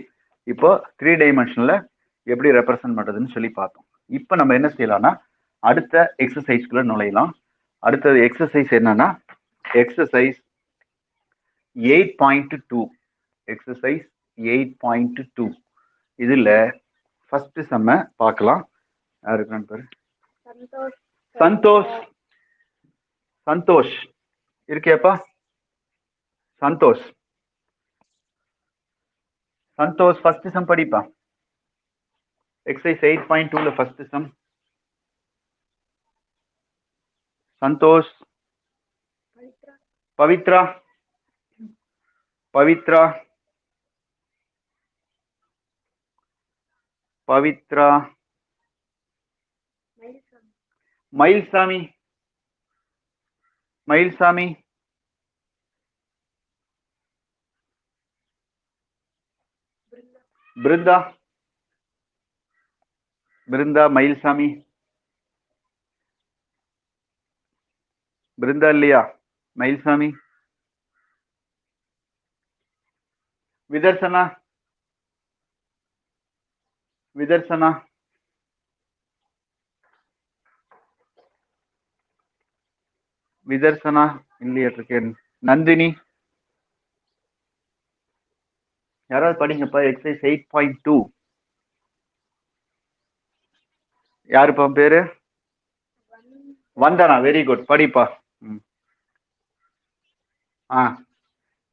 இப்போ 3 டைமென்ஷன்ல எப்படி ரெப்ரசன்ட் பண்றதுன்னு சொல்லி பார்த்தோம் இப்போ நம்ம என்ன செய்யலாம்னா அடுத்த எக்ஸசைஸ்க்குள்ள நுழையலாம் அடுத்தது எக்ஸசைஸ் என்னன்னா எக்ஸசைஸ் 8.2 எக்ஸசைஸ் 8.2 இதுல ஃபர்ஸ்ட் செம்ம பார்க்கலாம் யாருக்கான்னு பேரு சந்தோஷ் சந்தோஷ் இருக்கேப்பா சந்தோஷ் சந்தோஷ் ஃபர்ஸ்ட் சம் படிப்பா எக்ஸசைஸ் 8.2ல ஃபர்ஸ்ட் சம் சந்தோஷ் பவித்ரா பவித்ரா பவித்ரா மயில்சாமி மயில்சாமி பிருந்தா பிருந்தா மயில்சாமி பிருந்தா இல்லையா மயில்சாமி விதர்சனா விதர்சனா விதர்சனா இல்லையா நந்தினி யாராவது படிங்கப்பா எக்ஸசைஸ் 8.2 யாருப்பா பேரு வந்தனா வெரி குட் படிப்பா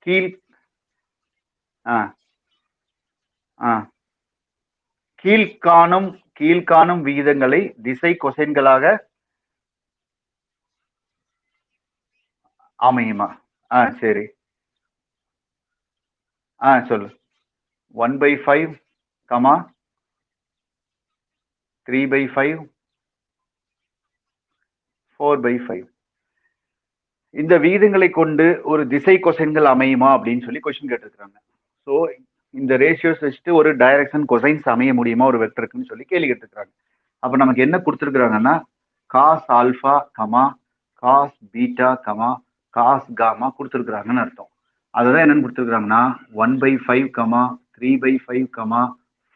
கீழ் கீழ்காணும் விகிதங்களை திசை கொசைன்களாக அமையுமா சரி சொல்லு 1/5 கமா 3/5 4/5 இந்த விகிதங்களை கொண்டு ஒரு திசை கொசைன்கள் அமையுமா அப்படின்னு சொல்லி கொஸ்டின் கேட்டிருக்காங்க. ஸோ இந்த ரேஷியோஸ் வச்சுட்டு ஒரு டைரக்ஷன் கொசைன்ஸ் அமைய முடியுமா ஒரு வெக்டருக்குன்னு சொல்லி கேள்வி கேட்டிருக்காங்க. அப்ப நமக்கு என்ன கொடுத்துருக்காங்கன்னா cos alpha comma cos beta comma cos gamma கொடுத்துருக்குறாங்கன்னு அர்த்தம். அதுதான் என்னன்னு கொடுத்துருக்காங்கன்னா 1/5 கமா 3/5 கமா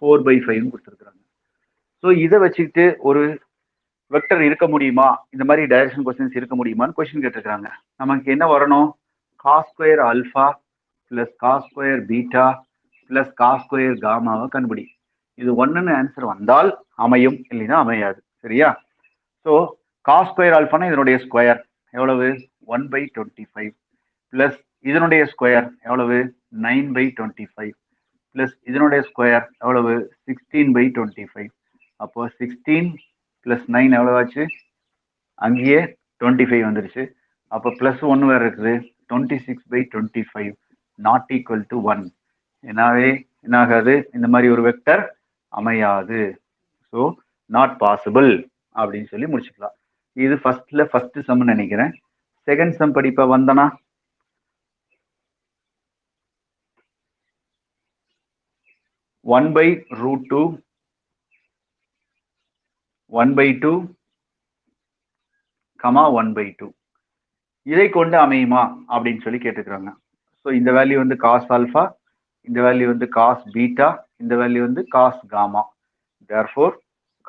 4/5 கொடுத்துருக்காங்க. ஸோ இதை வச்சுக்கிட்டு ஒரு வெக்டர் இருக்க முடியுமா, இந்த மாதிரி டைரக்ஷன் கொஸ்டின்ஸ் இருக்க முடியுமான்னு கொஸ்டின் கேட்டிருக்காங்க. நமக்கு என்ன வரணும், cos square alpha plus cos square beta plus cos square காமாவை கண்டுபிடி. இது ஒன்றுன்னு ஆன்சர் வந்தால் அமையும், இல்லைன்னா அமையாது. சரியா? ஸோ காஸ் ஸ்கொயர் ஆல்பானா இதனுடைய ஸ்கொயர் எவ்வளவு 1/25 பிளஸ் இதனுடைய ஸ்கொயர் எவ்வளவு 9/25 பிளஸ் இதனுடைய ஸ்கொயர் எவ்வளவு 16/25. அப்போ 16 பிளஸ் 9 எவ்வளவு ஆச்சு, அங்கேயே 25 வந்துருச்சு. அப்போ பிளஸ் 1 வேற இருக்குது, 26/25 நாட் ஈக்குவல் டு 1. எனவே என்ன ஆகாது, இந்த மாதிரி ஒரு வெக்டர் அமையாது. ஸோ நாட் பாசிபிள் அப்படின்னு சொல்லி முடிச்சுக்கலாம். இது ஃபர்ஸ்ட் சம் நினைக்கிறேன். செகண்ட் சம் படிப்பா வந்தனா 1/√2 1/2 கமா 1/2 இதை கொண்டு அமையுமா அப்படின்னு சொல்லி கேட்டுக்கிறாங்க. ஸோ இந்த வேல்யூ வந்து காஸ் ஆல்பா, இந்த வேல்யூ வந்து காஸ் பீட்டா, இந்த வேல்யூ வந்து cos gamma. Therefore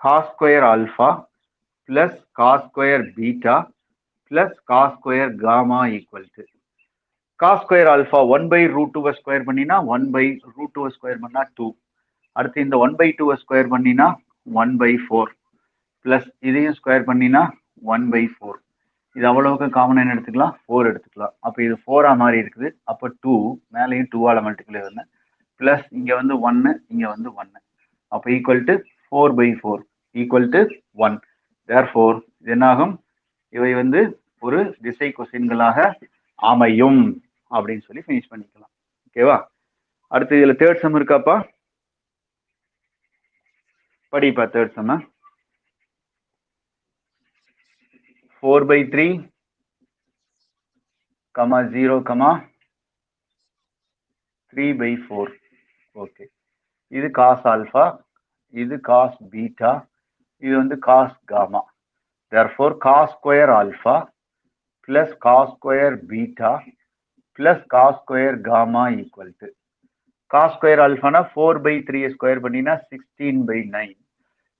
cos square alpha plus cos square beta plus cos square gamma equal to cos square alpha 1/√2 square பண்ணினா 1/√2 ஸ்கொயர் பண்ணா 2. அடுத்து இந்த 1/2 ஸ்கொயர் பண்ணினா 1/4 பிளஸ் இதையும் ஸ்கொயர் பண்ணினா 1/4. இது அவ்வளவுக்கு காமன் என்ன எடுத்துக்கலாம், 4 எடுத்துக்கலாம். அப்போ இது 4 மாதிரி இருக்குது. அப்போ 2 மேலேயும் 2ஆல மல்டிப்ளை பண்ண பிளஸ் இங்க வந்து 1, இங்க வந்து 1. அப்போ equal to 4/4 equal to 1. Therefore இது என்னாகும், இவை வந்து ஒரு திசை கொஸ்டின்களாக அமையும் அப்படின்னு சொல்லி ஃபினிஷ் பண்ணிக்கலாம். ஓகேவா? அடுத்து இதுல தேர்ட் சம் இருக்காப்பா, படிப்பா third sum. 4/3 comma 0 comma 3/4. Okay, இது காஸ் ஆல்பா, இது காஸ் பீட்டா, இது வந்து cos gamma. Therefore cos square alpha plus cos square beta plus cos square gamma equal to cos square ஆல்பானா 4/3 ஸ்கொயர் பண்ணினா 16/9.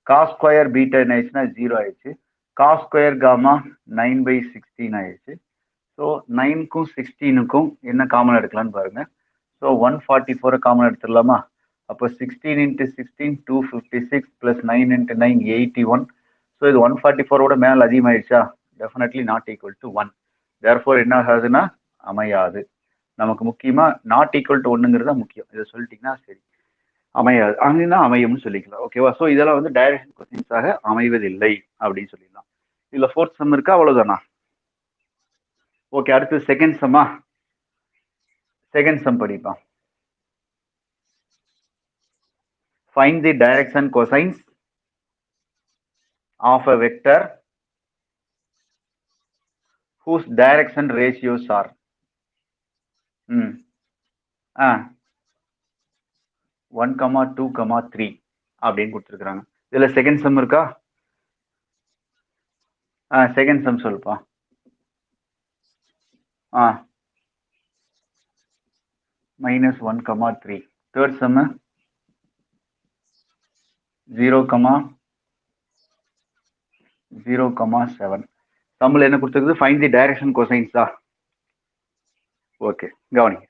காஸ் ஸ்கொயர் பீட்டா என்ன ஆயிடுச்சுன்னா 0 ஆயிடுச்சு. Cos square gamma 9/16 ஆயிடுச்சு. ஸோ 9க்கும் 16க்கும் என்ன காமன் எடுக்கலாம்னு பாருங்க. ஸோ 144 காமன் எடுத்துடலாமா? அப்போ 16 × 16 256 பிளஸ் 9 × 9 81. ஸோ இது 144ஓட மேல அதிகமாயிடுச்சா? Definitely not equal to 1. Therefore என்ன ஆகாதுன்னா அமையாது. நமக்கு முக்கியமா நாட் ஈக்குவல் டு 1ங்கிறது தான் முக்கியம். இதை சொல்லிட்டீங்கன்னா சரி, அமையாது. அங்கன்னா அமையும்னு சொல்லிக்கலாம். ஓகேவா? ஸோ இதெல்லாம் வந்து டைரக்ஷன் கொஸ்டின்ஸாக அமைவதில்லை அப்படின்னு சொல்லிடலாம். இதுல ஃபோர்த் சம் இருக்கா, அவ்வளவுதானா? ஓகே, அடுத்து செகண்ட் சம்மா. செகண்ட் சம் படிப்பா. Find the direction cosines of a vector whose direction ratios are 1, 2, 3 அப்படின்னு கொடுத்துருக்காங்க. இதுல செகண்ட் சம் இருக்கா? செகண்ட் சம் சொல்லுப்பா. -1, 3. Third sum 0, 0, 7. சம்மில் என்ன கொடுத்துருக்குது, ஃபைண்ட் தி டைரக்ஷன் கொசைன்ஸா? ஓகே, கவனிங்க.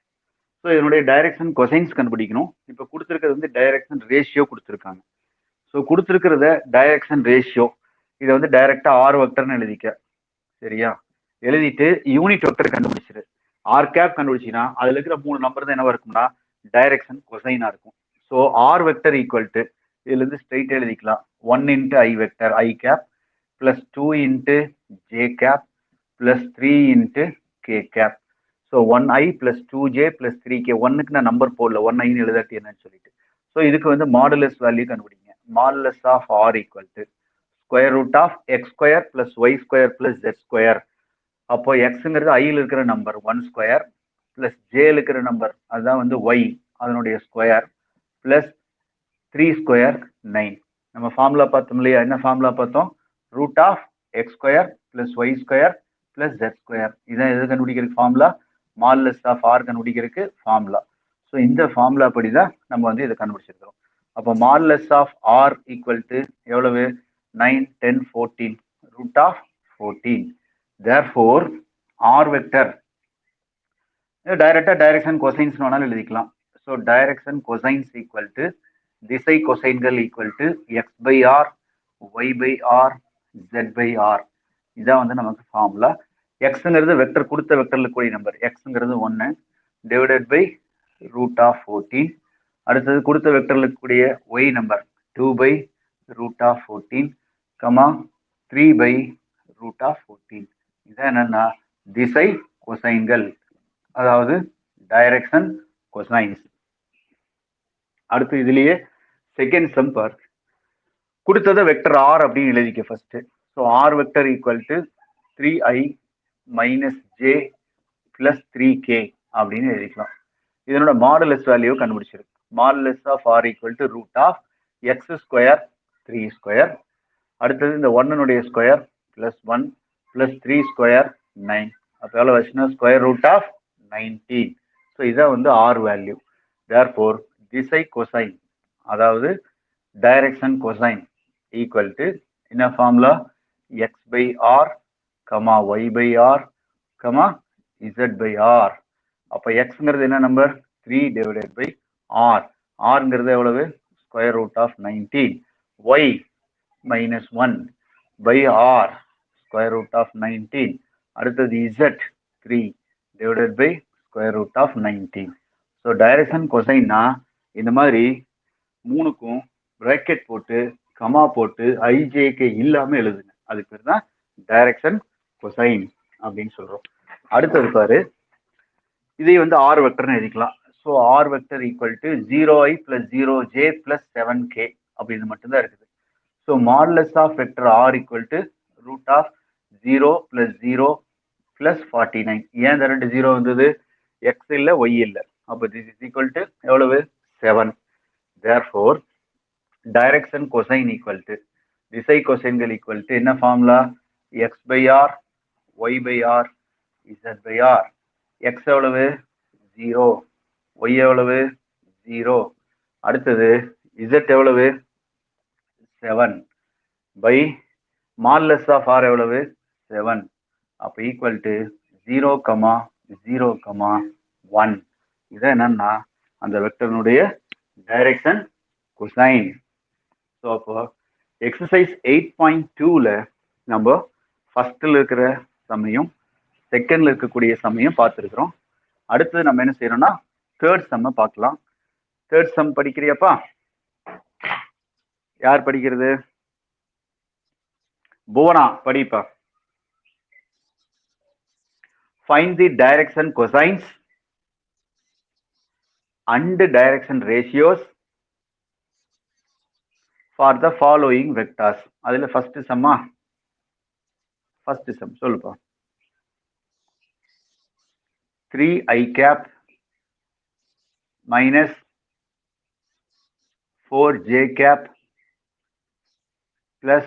ஸோ இதனுடைய டைரக்ஷன் கொசைன்ஸ் கண்டுபிடிக்கணும். இப்போ கொடுத்துருக்கிறது வந்து டைரக்ஷன் ரேஷியோ கொடுத்துருக்காங்க. ஸோ கொடுத்துருக்கிறத டைரக்ஷன் ரேஷியோ இதை வந்து டைரக்டா ஆர் வெக்டர்னு எழுதிக்க. சரியா? எழுதிட்டு யூனிட் வெக்டர் கண்டுபிடிச்சிரு. ஆர் கேப் கண்டுபிடிச்சின்னா அதுல இருக்கிற 3 நம்பர் தான் என்ன இருக்கும்னா டைரக்ஷன் கொசைனா இருக்கும். So r vector equal to இதுல இருந்து ஸ்ட்ரெயிட் எழுதிக்கலாம் 1 × I vector I cap plus 2 × J cap plus 3 × K cap. So 1I plus 2J plus 3K. 1க்கு நான் நம்பர் போடல, 1I எழுதாட்டி என்னன்னு சொல்லிட்டு. ஸோ இதுக்கு வந்து மாடுலஸ் வேல்யூ கண்டுபிடிங்க. Modulus of r equal to square root of x² + y² + z². அப்போ எக்ஸுங்கிறது ஐயில் இருக்கிற நம்பர் 1 ஸ்கொயர் பிளஸ் ஜேல இருக்கிற நம்பர் அதுதான் வந்து ஒய் அதனுடைய ஸ்கொயர் பிளஸ் 3 ஸ்கொயர் 9. நம்ம ஃபார்முலா பார்த்தோம் இல்லையா? என்ன ஃபார்முலா பார்த்தோம்? Root of x square plus y square plus z square. இதான் எது கண்டுபிடிக்கிறதுக்கு ஃபார்முலா? மாடுலஸ் ஆஃப் ஆர் கண்டுபிடிக்கிறதுக்கு ஃபார்முலா. ஸோ இந்த ஃபார்முலா படி தான் நம்ம வந்து இதை கண்டுபிடிச்சிருக்கிறோம். அப்போ modulus of r equal to எவ்வளவு? 9, 10, 14 root of 14. Therefore r vector டைரக்டா டைரக்ஷன் கொசைன்ஸ் வேணாலும் எழுதிக்கலாம். So direction cosines equal to திசை கொசைன்கள் equal to x by r y by r z by R. இதான் வந்து நமக்கு ஃபார்முலா. எக்ஸுங்கிறது வெக்டர் கொடுத்த வெக்டர்ல கூடிய நம்பர். எக்ஸுங்கிறது 1 டிவைடட் பை ரூட் ஆஃப் 14. அடுத்தது கொடுத்த வெக்டர்ல கூடிய y number 2 by root of 14 comma 3 by root of 14. இதான் என்னன்னா திசை கொசைன்கள், அதாவது டைரக்ஷன் கொசைன்ஸ். அடுத்து இதுலயே செகண்ட் சம் பார். கொடுத்தத வெக்டர் ஆர் அப்படின்னு எழுதிக்க first. So r vector equal to 3i minus j plus 3k அப்படின்னு எழுதிக்கலாம். இதனோட மாடுலஸ் வேல்யூ கண்டுபிடிச்சிருக்கு. Modulus of r equal to root of x square 3 square. அடுத்தது இந்த 1 ஸ்கொயர் பிளஸ் 1 பிளஸ் 3 ஸ்கொயர் 9. அப்போ எவ்வளோ வச்சுன்னா ஸ்கொயர் ரூட் ஆஃப் 19. ஸோ இதான் வந்து ஆர் வேல்யூ. தேர்ஃபோர் திசை கொசைன், அதாவது டைரக்ஷன் கொசைன் ஈக்குவல் டு என்ன formula? X by r comma y by r comma z by r. அப்போ எக்ஸ்ங்கிறது என்ன நம்பர்? 3 divided by r. ஆர்ங்கிறது எவ்வளவு? Square root of 19. Y minus 1 by r square root of 19. அடுத்தது z 3 divided by square root of 19. So direction கொசைன்னா இந்த மாதிரி 3க்கும் பிராக்கெட் போட்டு கமா போட்டு ஐஜேகே இல்லாம எழுதுங்க. அதுக்கு பேர் தான் டைரக்ஷன் கொசைன் அப்படின்னு சொல்றோம். அடுத்தது பாரு, இதை வந்து ஆர் வெக்டர்னு எழுதிக்கலாம். So r vector equal to 0i plus 0j plus 7k அப்படின்னு மட்டும்தான் இருக்குது. So modulus of vector r equal to root of 0 plus 0 plus 49. ஏன் இந்த 2 0 வந்தது? எக்ஸ் இல்லை ஒய் இல்லை. அப்போ திஸ் இஸ் ஈக்குவல் டு எவ்வளவு? 7. Therefore direction cosine equal to திசை கொசைன்கள் ஈக்குவல் டு என்ன formula? X by r y by r z by r. X எவ்வளவு? 0. ஒய் எவ்வளவு? 0. அடுத்தது இசட் எவ்வளவு? 7 பை மாடுலஸ் ஆஃப் ஆர் எவ்வளவு? 7. அப்போ ஈக்குவல் டு 0, 0, 1. இதான் என்னன்னா அந்த வெக்டர்னுடைய டைரக்ஷன் கொசைன். ஸோ அப்போ எக்ஸசைஸ் 8.2ல நம்ம ஃபர்ஸ்ட்ல இருக்கிற சமயம் செகண்ட்ல இருக்கக்கூடிய சமயம் பார்த்துருக்குறோம். அடுத்தது நம்ம என்ன செய்யறோம்னா தேர்ட் சம்மை பார்க்கலாம். தேர்ட் சம் படிக்கிறியாப்பா? யார் படிக்கிறது? புவனா படிப்பா. Find the direction cosines and direction ratios for the following vectors. அதில் first sum சொல்லுப்பா. 3i cap minus 4j cap plus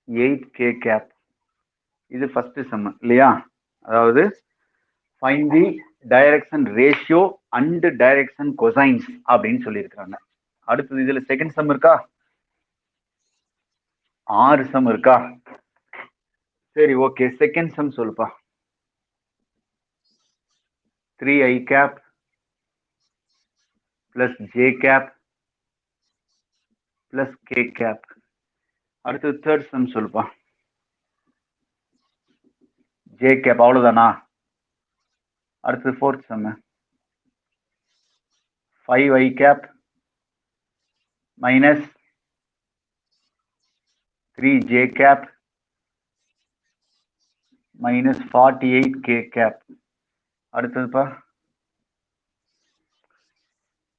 8k cap. இது first sum இல்லையா? அதாவது find the direction ratio and direction cosines அப்படின்னு சொல்லியிருக்கிறாங்க. அடுத்தது இதுல செகண்ட் சம் இருக்கா? 6 சம் இருக்கா? சரி, ஓகே. செகண்ட் சம் சொல்லுப்பா. 3i cap plus j cap plus k cap. அடுத்தது தேர்ட் சம் சொல்லுப்பா. j cap அவ்வளவுதானா? அடுத்தது fourth some 5i cap minus 3j cap minus 48k cap. அடுத்ததுப்பா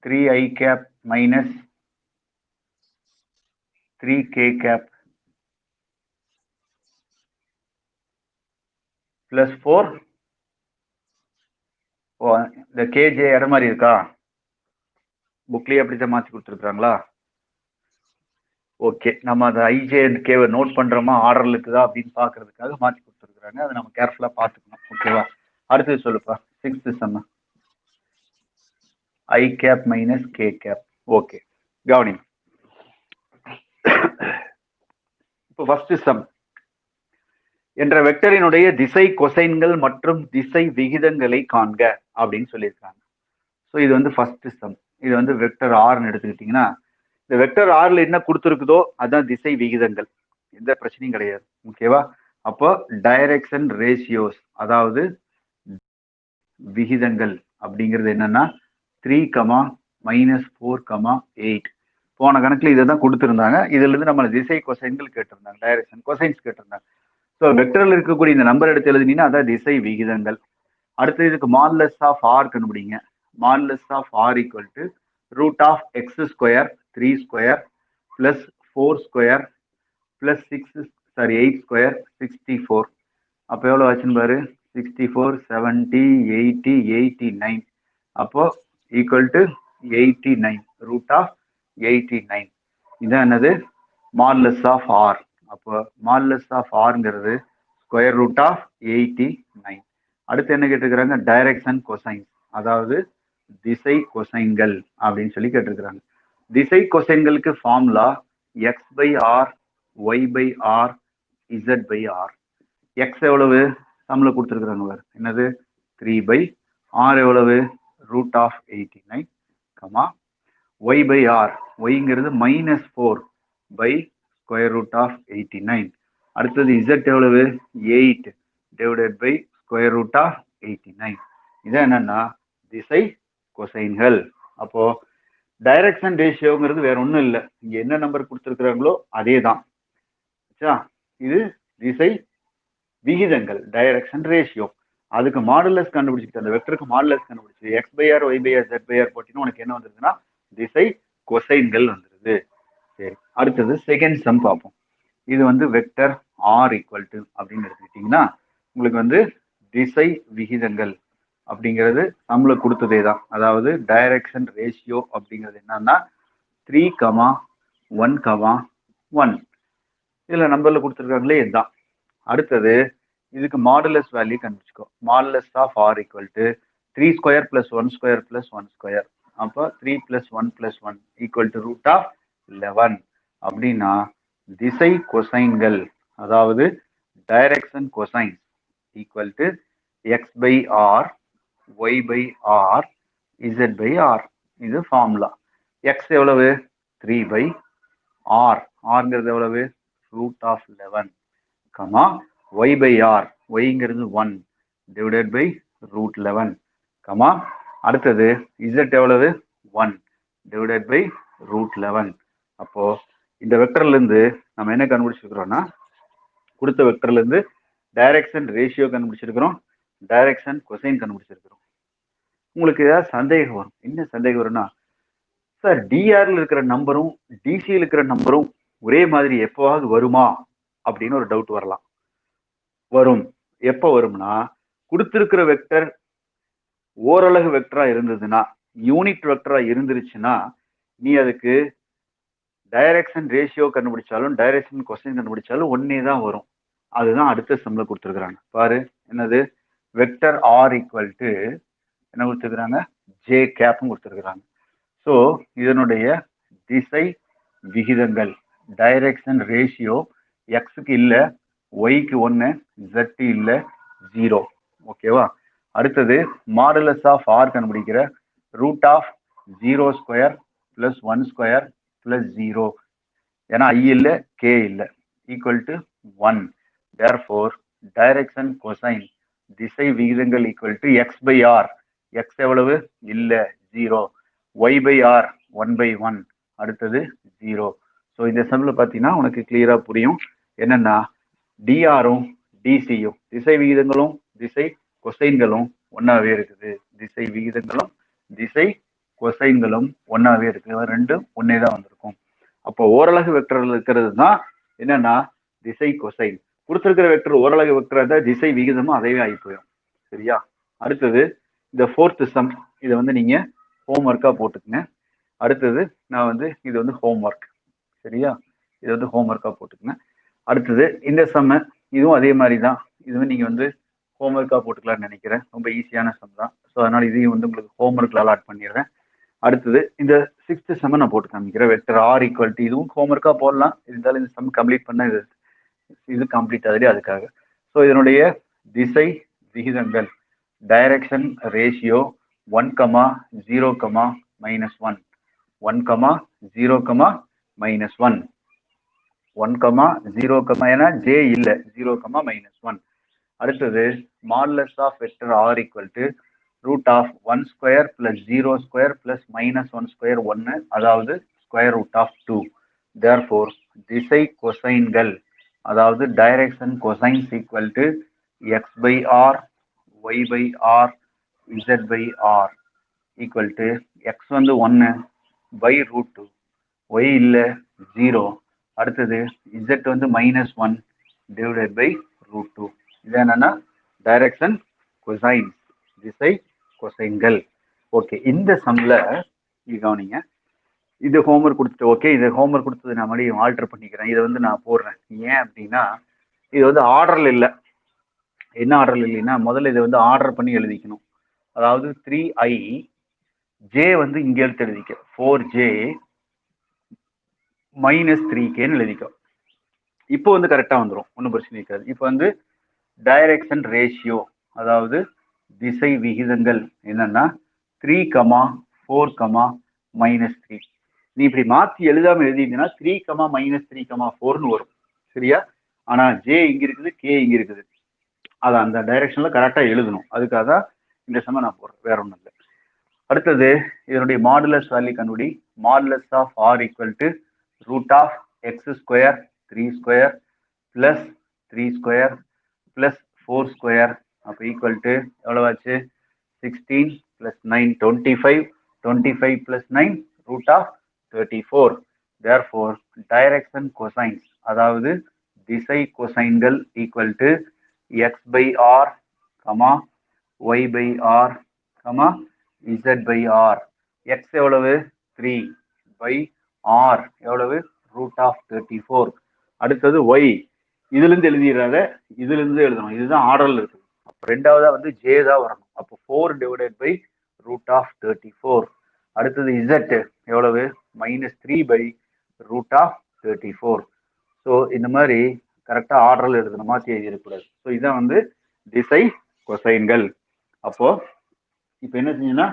3i cap minus 3k cap plus 4. ஓ, இந்த K J இடம் மாதிரி இருக்கா? புக்லயே அப்படித்தான் மாற்றி கொடுத்துருக்குறாங்களா? ஓகே, நம்ம அதை ஐஜே அண்ட் கேவை நோட் பண்ணுறோமா, ஆர்டரில் இருக்குதா அப்படின்னு பார்க்கறதுக்காக மாற்றி கொடுத்துருக்குறாங்க. அதை நம்ம கேர்ஃபுல்லாக பார்த்துக்கணும். ஓகேவா? அடுத்தது சொல்லுப்பா, 6th sum. I cap minus k cap. Okay, கவனி. இப்போ ஃபர்ஸ்ட் சம். என்ற வெக்டரினுடைய திசை கொசைன்கள் மற்றும் திசை விகிதங்களை காண்க அப்படின்னு சொல்லியிருக்காங்க. ஸோ இது வந்து ஃபர்ஸ்ட் சம். இது வந்து வெக்டர் ஆர்னு எடுத்துக்கிட்டிங்கன்னா, இந்த வெக்டர் ஆர்ல என்ன கொடுத்துருக்குதோ அதான் திசை விகிதங்கள். எந்த பிரச்சனையும் கிடையாது. ஓகேவா? அப்போ டைரக்ஷன் ரேஷியோஸ், அதாவது விகிதங்கள் அப்படிங்கிறது என்னன்னா 3, -4, 8. போன கணக்குல இதை தான் கொடுத்துருந்தாங்க. இதுல இருந்து நம்ம திசை கொசைன்கள் கேட்டிருந்தாங்க, டைரக்ஷன் கொசைன்ஸ் கேட்டிருந்தாங்க. ஸோ வெக்டர்ல இருக்கக்கூடிய இந்த நம்பர் எடுத்து எழுதினீங்கன்னா அதான் திசை விகிதங்கள். அடுத்து இதுக்கு மாடுலஸ் ஆஃப் ஆர் கண்டுபிடிங்க. Modulus of r equal to √(x², 3² + 4² + 8², 64. அப்போ எவ்வளோ ஆச்சுன்னு பாரு, 64, 70, 80, 89. அப்போ ஈக்குவல் டு 89, √(89). இதான் என்னது? Modulus of r. அப்போ மாடுலஸ் ஆஃப் ஆர்ங்கிறது √89. அடுத்து என்ன கேட்டிருக்கிறாங்க? டைரக்ஷன் கொசைன், அதாவது திசை கொசைன்கள் அப்படின்னு சொல்லி கேட்டிருக்கிறாங்க. திசை கொசைன்களுக்கு formula x/r, y/r, z/r. X எவ்வளவு? சம்ல கொடுத்துருக்குறாங்க பாரு, என்னது? 3/r. எவ்வளவு? √89, y/r, yங்கிறது -4/√89. அடுத்தது z எவ்வளவு? 8/√89. இதான் என்னன்னா திசை கொசைன்கள். அப்போ டைரக்ஷன் ரேஷியோங்கிறது வேற ஒன்றும் இல்லை, இங்க என்ன நம்பர் கொடுத்துருக்குறாங்களோ அதே தான். இது திசை விகிதங்கள், டைரக்ஷன் ரேஷியோ. அதுக்கு மாடுலஸ் கண்டுபிடிச்சிட்டு, அந்த வெக்டருக்கு மாடுலஸ் கண்டுபிடிச்சு x/r, y/r, z/r போட்டினா உனக்கு என்ன வந்துருதுன்னா திசை கொசைன்கள் வந்துருது. சரி, அடுத்தது செகண்ட் சம் பார்ப்போம். இது வந்து வெக்டர் ஆர் ஈக்குவல் டு அப்படின்னு எடுத்துக்கிட்டீங்கன்னா உங்களுக்கு வந்து திசை விகிதங்கள் அப்படிங்கிறது சம்ல கொடுத்ததே தான். அதாவது டைரக்ஷன் ரேஷியோ அப்படிங்கிறது என்னன்னா 3, 1, 1. இதுல நம்பர்ல கொடுத்துருக்காங்களே இதுதான். அடுத்தது இதுக்கு மாடுலஸ் வேல்யூ கண்டுபிடிச்சிக்கோ. Modulus of r equal to 3² + 1² + 1². அப்போ 3 + 1 + 1 ஈக்குவல் டு √11. அப்படின்னா திசை கொசைன்கள், அதாவது direction cosine equal to x/r, y/r, z/r. இது ஃபார்முலா. எக்ஸ் எவ்வளவு? 3/r. ஆர்ங்கிறது எவ்வளவு? √11, y/r, yங்கிறது 1 /√11, அடுத்தது z எவ்வளவு? 1 /√11. அப்போ இந்த வெக்டர்ல இருந்து நம்ம என்ன கண்டுபிடிச்சிருக்கிறோம்னா, கொடுத்த வெக்டர்ல இருந்து டைரக்ஷன் ரேஷியோ கண்டுபிடிச்சிருக்கிறோம், டைரக்ஷன் கொசைன் கண்டுபிடிச்சிருக்கிறோம். உங்களுக்கு ஏதாவது சந்தேகம் வரும். என்ன சந்தேகம் வரும்னா, சார் டிஆர்ல இருக்கிற நம்பரும் டிசியில் இருக்கிற நம்பரும் ஒரே மாதிரி எப்போவாவது வருமா அப்படின்னு ஒரு டவுட் வரலாம். வரும். எப்போ வரும்னா, கொடுத்திருக்கிற வெக்டர் ஓரலகு வெக்டரா இருந்ததுன்னா, யூனிட் வெக்டரா இருந்துருச்சுன்னா, நீ அதுக்கு டைரக்ஷன் ரேஷியோ கண்டுபிடிச்சாலும் டைரக்ஷன் கொஸ்டின் கண்டுபிடிச்சாலும் ஒன்னே தான் வரும். அதுதான் அடுத்த சம்ல கொடுத்துருக்குறாங்க பாரு. என்னது? வெக்டர் ஆர் ஈக்குவல் டு என்ன கொடுத்துருக்குறாங்க? ஜே கேப்னு கொடுத்துருக்குறாங்க. ஸோ இதனுடைய திசை விகிதங்கள், டைரக்ஷன் ரேஷியோ எக்ஸுக்கு இல்லை, ஒய்க்கு 1, ஜெட் இல்லை, 0. ஓகேவா? அடுத்தது மாடுலஸ் ஆஃப் ஆர் கண்டுபிடிக்கிற √0² + 1² + 0. ஏன்னா ஐ இல்லை, கே இல்லை, equal to 1. Therefore direction cosine திசை விகிதங்கள் ஈக்குவல் டு x/r. எக்ஸ் எவ்வளவு? இல்லை, 0. y/r 1/1. அடுத்தது 0. ஸோ இந்த சம்ல பார்த்தீங்கன்னா உனக்கு கிளியரா புரியும். என்னன்னா டிஆரும் டிசியும், திசை விகிதங்களும் திசை கொசைன்களும் ஒன்னாவே இருக்குது. திசை விகிதங்களும் திசை கொசைன்களும் ஒன்னாவே இருக்கு. ரெண்டும் ஒன்னே தான் வந்திருக்கும். அப்போ ஓரலகு வெக்டர்ல இருக்கிறது தான் என்னன்னா திசை கொசைன். கொடுத்துருக்கிற வெக்டர் ஓரளவு வெக்டர் தான் திசை விகிதமும் அதே ஆகி போயிடும். சரியா? அடுத்தது இந்த ஃபோர்த் சம், இதை வந்து நீங்க ஹோம்ஒர்க்காக போட்டுக்குங்க. அடுத்தது நான் வந்து இது வந்து ஹோம்ஒர்க். சரியா? இது வந்து ஹோம்ஒர்க்காக போட்டுக்குங்க. அடுத்தது இந்த சம்ம, இதுவும் அதே மாதிரி தான். இதுவும் நீங்கள் வந்து ஹோம்ஒர்க்காக போட்டுக்கலாம்னு நினைக்கிறேன். ரொம்ப ஈஸியான சம் தான். ஸோ அதனால் இதையும் வந்து உங்களுக்கு ஹோம்ஒர்க்கில் அலாட் பண்ணிடுறேன். அடுத்தது இந்த 6th சம்மை நான் போட்டு காமிக்கிறேன். வெக்டர் ஆர் ஈக்குவல் டு, இதுவும் ஹோம்ஒர்க்காக போடலாம். இருந்தாலும் இந்த சம் கம்ப்ளீட் பண்ண இது கம்ப்ளீட் ஆகுது அதுக்காக. ஸோ இதனுடைய திசை விகிதங்கள் டைரக்ஷன் ரேஷியோ 1,0,-1 1,0,-1 1,0,-1 1,0, ஏன்னா ஜே இல்லை, 0,-1. அடுத்தது modulus of vector r equal to √1² + 0² + -1² 1, அதாவது √2. therefore திசை கொசைன்கள், அதாவது direction cosines equal to x/r, y/r, z/r equal to x வந்து 1 √2, y இல்லை 0, அடுத்தது z வந்து -1 /√2. இது என்னன்னா டைரக்ஷன் கொசைன்ஸ், திசை கொசைன்கள். ஓகே, இந்த சம்ல இது கவனிங்க. இது ஹோம்ஒர்க் கொடுத்துட்டு, ஓகே இது ஹோம்ஒர்க் கொடுத்தது நான் மறுபடியும் ஆல்டர் பண்ணிக்கிறேன். இதை வந்து நான் போடுறேன். ஏன் அப்படின்னா இது வந்து ஆர்டர்ல இல்லை. என்ன ஆர்டர்ல இல்லைன்னா முதல்ல இதை வந்து ஆர்டர் பண்ணி எழுதிக்கணும். அதாவது 3i, ஜே வந்து இங்க எடுத்து எழுதிக்க 4j -3kன்னு எழுதிக்கோ. இப்போ வந்து கரெக்டா வந்துடும், ஒன்றும் பிரச்சனை இருக்காது. இப்போ வந்து டைரக்ஷன் ரேஷியோ, அதாவது திசை விகிதங்கள் என்னன்னா 3, 4, -3. நீ இப்படி மாத்தி எழுதாம எழுதிங்கன்னா 3, -3, 4ன்னு வரும். சரியா? ஆனா ஜே இங்க இருக்குது, கே இங்க இருக்குது. அதை அந்த டைரக்ஷன்ல கரெக்டா எழுதணும். அதுக்காக தான் இந்த சம நான் போடுறேன், வேற ஒன்றும் இல்லை. அடுத்தது இதனுடைய மாடுலஸ் வேல்யூ கண்டுபிடி. Modulus of r equal to √x² 3² + 3² + 4², அப்போ ஈக்குவல் டு எவ்வளவு ஆச்சு? 16 + 9 25, 25 + 9 √34. therefore டைரக்ஷன் கொசைன்ஸ், அதாவது திசை கொசைன்கள் equal to x/r, y/r, z/r. x எவ்வளவு? 3/r எவ்வளவு? √34. அடுத்தது y, இதுல இருந்து எழுதிடுறாத, இதுல இருந்து எழுதணும். இதுதான் ஆர்டர்ல இருக்கு. அப்ப ரெண்டாவதா வந்து ஜே தான் வரணும். அப்போ 4 /√34. அடுத்தது z எவ்வளவு? -3/√34. ஸோ இந்த மாதிரி கரெக்டா ஆர்டர்ல எழுதணும், மாற்றி எழுதிடக்கூடாது. ஸோ இதான் வந்து திசை கொசைன்கள். அப்போ இப்போ என்ன செஞ்சீங்கன்னா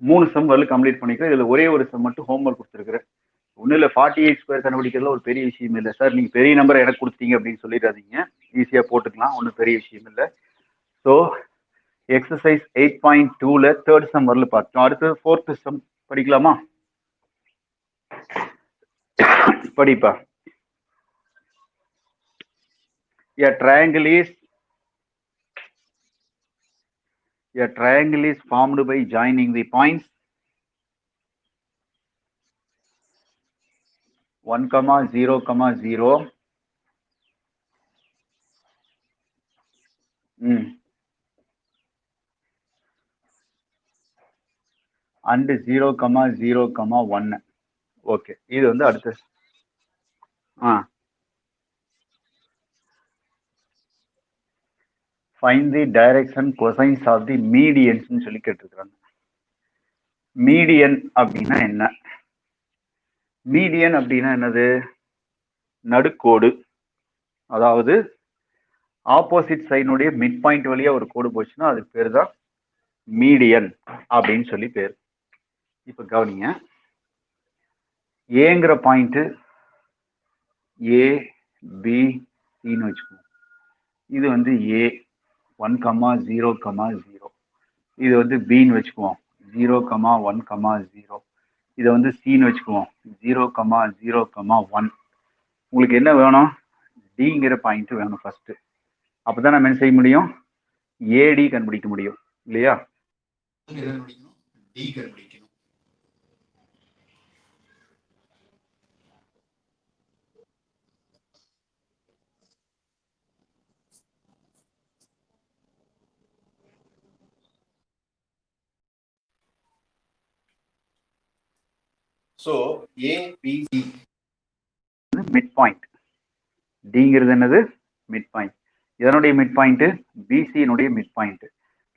3 சம் வரல கம்ப்ளீட் பண்ணிக்கிறேன். இதுல ஒரே ஒரு சம் மட்டும் ஹோம்ஒர்க் கொடுத்துருக்கிறேன். ஒன்றும் இல்லை, 48² கண்டுபிடிக்கிறதுல ஒரு பெரிய விஷயம் இல்லை சார். நீங்கள் பெரிய நம்பரை எனக்கு கொடுத்தீங்க அப்படின்னு சொல்லிடாதீங்க, ஈஸியாக போட்டுக்கலாம், ஒன்றும் பெரிய விஷயம் இல்லை. ஸோ எக்ஸசைஸ் 8.2ல 3rd சம் வரல பார்த்தோம். அடுத்து 4th சம் படிக்கலாமா? படிப்பா. A triangle is formed by joining the points 1, 0, 0 and 0, 0, 1. Okay, இது வந்து அடுத்து find the direction cosines of the medians ன்னு சொல்லி கேட்டிருக்காங்க. மீடியன் அப்படின்னா என்ன? மீடியன் அப்படின்னா என்னது? நடுக்கோடு. அதாவது ஆப்போசிட் சைனுடைய மிட் பாயிண்ட் வழியா ஒரு கோடு போச்சுன்னா அது பேர் தான் மீடியன் அப்படின்னு சொல்லி பேர். இப்ப கவனிங்க, ஏங்கிற பாயிண்ட் ஏ பி சின்னு வச்சுக்கோங்க. இது வந்து ஏ 1, 0, 0. இது வந்து பின்னு வச்சுக்குவோம் 0, 1, 0. இதை வந்து சின்னு வச்சுக்குவோம் 0, 0, 1. உங்களுக்கு என்ன வேணும்? டிங்கிற பாயிண்ட் வேணும் ஃபர்ஸ்ட். அப்பதான் நம்ம என்ன செய்ய முடியும்? ஏடி கண்டுபிடிக்க முடியும் இல்லையா? டி கண்டுபிடிக்கணும். So ABC mid point. டிங்கிறது என்னது? Mid point. இதனுடைய மிட் பாயிண்ட் பிசியினுடைய மிட் பாயிண்ட்.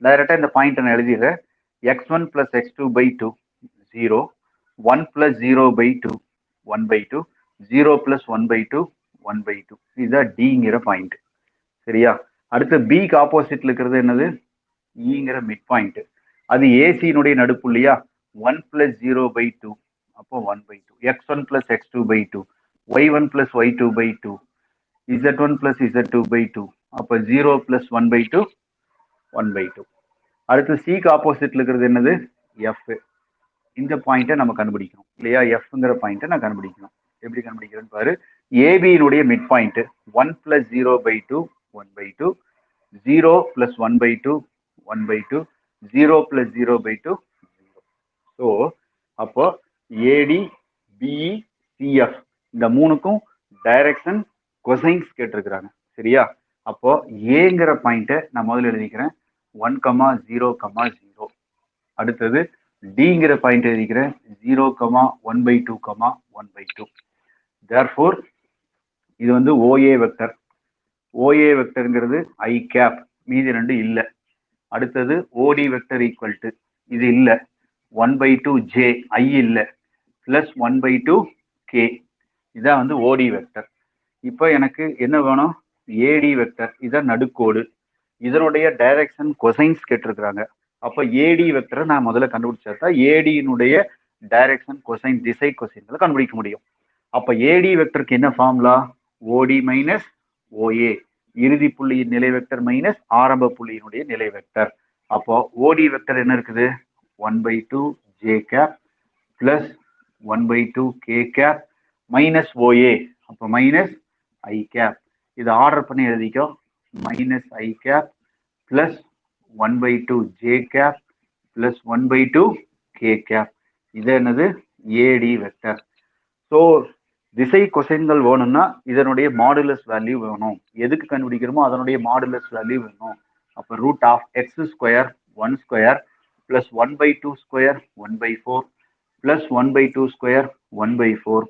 டைரக்டா இந்த பாயிண்ட் நான் எழுதிடுறேன். x1 plus x2 by 2 0, 1 plus 0 by 2 1 by 2, 0 plus 1 by 2 1 by 2. இதுதான் டிங்கிற பாயிண்ட். சரியா? அடுத்து பிக்கு ஆப்போசிட்ல இருக்கிறது என்னது? ஈங்கிற மிட் பாயிண்ட். அது ஏசியினுடைய நடுப்புள்ளியா? 1 plus 0 by 2, அப்போ 1 by 2, x1 plus x2 by 2, y1 plus y2 by 2, z1 plus z2 by 2, அப்போ 0 plus 1 by 2 1 by 2. அடுத்து சிக்கு ஆப்போசிட்ல இருக்கிறது என்னது? எஃப். இந்த பாயிண்ட்டை நம்ம கண்டுபிடிக்கணும் இல்லையா? எஃப்ங்கிற பாயிண்ட்டை நான் கண்டுபிடிக்கணும். எப்படி கண்டுபிடிக்கிறேன்னு பாரு. ஏபியினுடைய mid point 1 plus 0 by 2 1 by 2, 0 plus 1 by 2 1 by 2, 0 plus 0 by 2 0. So அப்போ ஏடி பிஇ சிஎஃப் இந்த மூணுக்கும் டைரக்ஷன் கொசைன்ஸ் கேட்டிருக்கிறாங்க. சரியா? அப்போ ஏங்கிற பாயிண்ட்டை நான் முதல்ல எழுதிக்கிறேன் 1,0,0. அடுத்தது டிங்கிற பாயிண்ட் எழுதிக்கிறேன் 0,1/2, 1/2. தேர்ஃபோர் இது வந்து ஓஏ வெக்டர். ஓஏ வெக்டர்ங்கிறது ஐ கேப், மீதி ரெண்டு இல்லை. அடுத்தது ஓடி வெக்டர் ஈக்குவல் டு இது இல்லை 1/2 ஜே, ஐ இல்லை, பிளஸ் 1/2 கே. இதான் வந்து ஓடி வெக்டர். இப்போ எனக்கு என்ன வேணும்? AD vector. இதான் நடுக்கோடு. இதனுடைய டைரக்ஷன் கொசைன்ஸ் கேட்டிருக்கிறாங்க. அப்போ ஏடி வெக்டரை நான் முதல்ல கண்டுபிடிச்சா ஏடியினுடைய டைரக்ஷன் கொசைன் திசை கொசைன்களை கண்டுபிடிக்க முடியும். அப்போ ஏடி வெக்டருக்கு என்ன ஃபார்முலா? ஓடி மைனஸ் ஓஏ, இறுதி புள்ளியின் நிலை வெக்டர் மைனஸ் ஆரம்ப புள்ளியினுடைய நிலை வெக்டர். அப்போ ஓடி வெக்டர் என்ன இருக்குது? 1/2 j cap plus 1/2 k cap minus OA, அப்போ மைனஸ் ஐ கேப். இதை ஆர்டர் பண்ணி எழுதிக்கோ. Minus i cap plus 1/2 j cap plus 1/2 k cap. இது என்னது? ஏடி வெக்டர். ஸோ திசை கொசைன்கள் வேணும்னா இதனுடைய மாடுலஸ் வேல்யூ வேணும். எதுக்கு கண்டுபிடிக்கிறோமோ அதனுடைய மாடுலஸ் வேல்யூ வேணும். அப்போ root of x square 1 square plus 1/2 square 1/4 plus 1/2 square 1/4.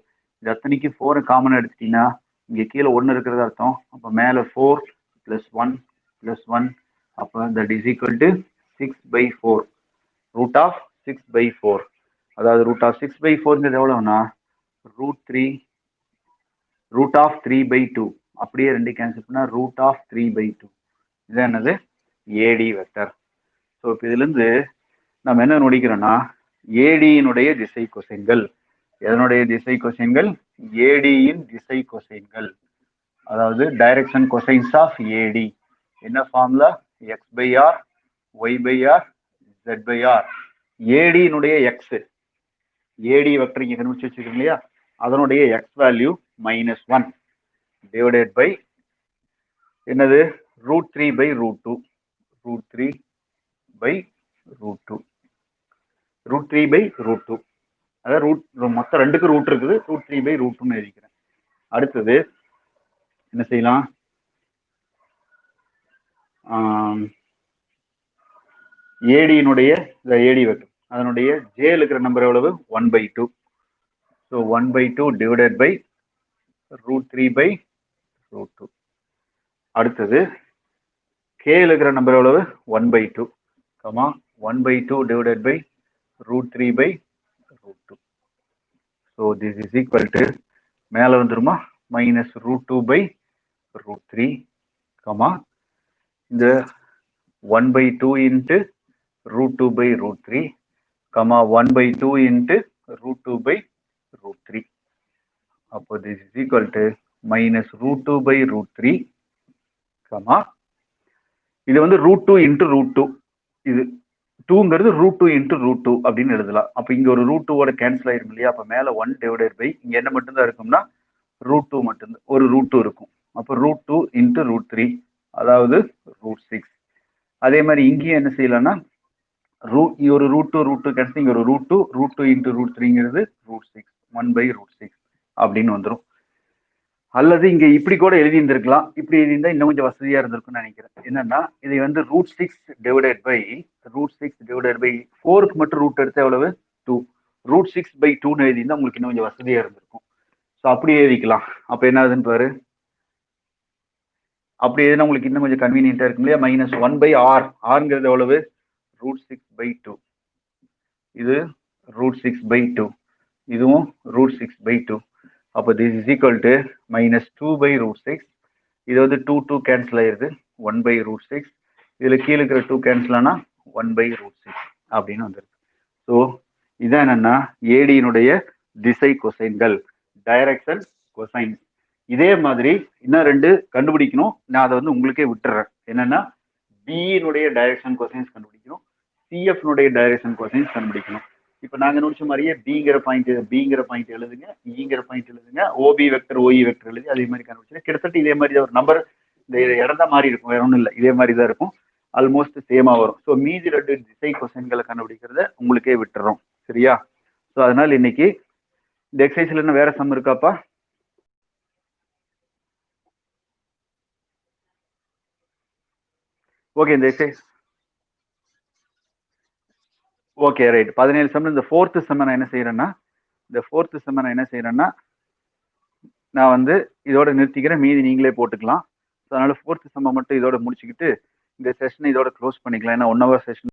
இது அத்தனைக்கு 4 காமன் எடுத்துட்டீங்கன்னா இங்கே கீழே 1 இருக்கிறது அர்த்தம். அப்போ மேலே 4 பிளஸ் 1 பிளஸ் 1, அப்போ that is equal to 6/4. Root of 6/4, அதாவது ரூட் ஆஃப் 6/4ங்கிறது எவ்வளோனா √3 ரூட் ஆஃப் 3/2. அப்படியே ரெண்டு கேன்சல் பண்ணால் ரூட் ஆஃப் 3/2. இது என்னது? ஏடி வெக்டர். ஸோ இப்போ இதுலேருந்து நம்ம என்ன நோடிக்கிறோம்னா ஏடியினுடைய திசை கொசைன்கள். எதனுடைய திசை கொசைன்கள்? ஏடியின் திசை கொசைன்கள், அதாவது டைரக்ஷன் கொசைன்ஸ் ஆஃப் ஏடி. என்ன ஃபார்முலா? x/r, y/r, z/r. ஏடியினுடைய எக்ஸ், ஏடி வெக்டர் இங்கே கண்டுபிடிச்சு வச்சுருக்கோம் இல்லையா? அதனுடைய எக்ஸ் வேல்யூ -1 டிவைடட் பை என்னது? √3/√2, √3/√2, √3/√2. அதாவது மொத்தம் ரெண்டுக்கு ரூட் இருக்குது, √3/√2ன்னு எழுதிக்கிறேன். அடுத்தது என்ன செய்யலாம்? ஏடியினுடைய ஏடி வெக்டர் அதனுடைய ஜேல இருக்கிற நம்பர் எவ்வளவு? 1/2. So 1/2 divided by √3/√2. அடுத்தது கேல இருக்கிற நம்பர் எவ்வளவு? 1/2, 1/2 divided by √3/√2. So this is equal to மேலே வந்துருமா -√2/√3, இந்த 1/2 இன்ட்டு √2/√3, 1/2 இன்ட்டு √2/√3. அப்போ திஸ் இஸ் ஈக்குவல் டு -√2/√3, இது வந்து √2 இன்ட்டு √2. இது 2ங்கிறது √2 இன்ட்டு √2 அப்படின்னு எழுதலாம். அப்போ இங்கே ஒரு √2வோட கேன்சல் ஆயிரும் இல்லையா? அப்போ மேலே 1 டிவைடட் பை இங்கே என்ன மட்டும்தான் இருக்கும்னா √2 மட்டும்தான், ஒரு √2 இருக்கும். அப்போ √2 இன்ட்டு √3, அதாவது √6. அதே மாதிரி இங்கேயும் என்ன செய்யலாம்னா ஒரு √2 கேன்சல், இங்கே ஒரு √2 இன்ட்டு √3ங்கிறது √6, 1/√6 அப்படின்னு வந்துடும். அல்லது இங்க இப்படி கூட எழுதி இருந்திருக்கலாம். இப்படி எழுதியிருந்தா இன்னும் கொஞ்சம் வசதியா இருந்திருக்கும்னு நினைக்கிறேன். என்னன்னா இதை வந்து √6 டிவைடட் பை 4க்கு மட்டும் ரூட் எடுத்தா எவ்வளவு? 2. √6/2 எழுதியிருந்தா உங்களுக்கு இன்னும் கொஞ்சம் வசதியா இருந்திருக்கும். ஸோ அப்படியே எழுதிக்கலாம். அப்போ என்ன ஆகுதுன்னு பாரு. அப்படி எழுதினா உங்களுக்கு இன்னும் கொஞ்சம் கன்வீனியன்ட்டா இருக்கும் இல்லையா? -1/r. ஆர்ங்கிறது எவ்வளவு? √6/2. இது √6/2. இதுவும் √6/2. அப்போ திஸ் இஸ் ஈக்குவல் டு -2/√6. இது வந்து 2 கேன்சல் ஆயிருது. 1/√6. இதுல கீழே இருக்கிற 2 கேன்சல் ஆனா 1/√6 அப்படின்னு வந்துருக்கு. ஸோ இதான் என்னன்னா ஏடியினுடைய திசை கொசைன்கள், டைரக்ஷன் கொசைன்ஸ். இதே மாதிரி இன்னும் 2 கண்டுபிடிக்கணும். நான் அதை வந்து உங்களுக்கே விட்டுறேன். என்னன்னா பியினுடைய டைரக்ஷன் கொசைன்ஸ் கண்டுபிடிக்கணும், சிஎஃப்னுடைய டைரக்ஷன் கொசைன்ஸ் கண்டுபிடிக்கணும். இப்போ நாங்க நோடிச்ச மாதிரியே பிங்கிற பாயிண்ட் எழுதுங்க, இங்கிற பாயிண்ட் எழுதுங்க, ஓபி வெக்டர் ஓஇ வெக்டர் எழுதி அதே மாதிரி கண்டுபிடிச்சு கிட்டத்தட்ட இதே மாதிரி ஒரு நம்பர் இந்த இடம் தான் மாறி இருக்கும், வேற ஒன்றும் இல்லை, இதே மாதிரி தான் இருக்கும், ஆல்மோஸ்ட் சேமா வரும். ஸோ மீதி 2 திசை கொசைன்களை கண்டுபிடிக்கிறத உங்களுக்கே விட்டுறோம். சரியா? ஸோ அதனால இன்னைக்கு இந்த எக்ஸசைஸ்ல என்ன வேற சம் இருக்காப்பா? ஓகே, இந்த எக்ஸசைஸ் ஓகே ரைட். 17 சம். இந்த 4th செம் நான் என்ன செய்யறேன்னா நான் வந்து இதோட நிறுத்திக்கிறேன், மீதி நீங்களே போட்டுக்கலாம். அதனால 4th செம்மை மட்டும் இதோட முடிச்சுக்கிட்டு இந்த செஷனை இதோட க்ளோஸ் பண்ணிக்கலாம். ஏன்னா 1 hour செஷன்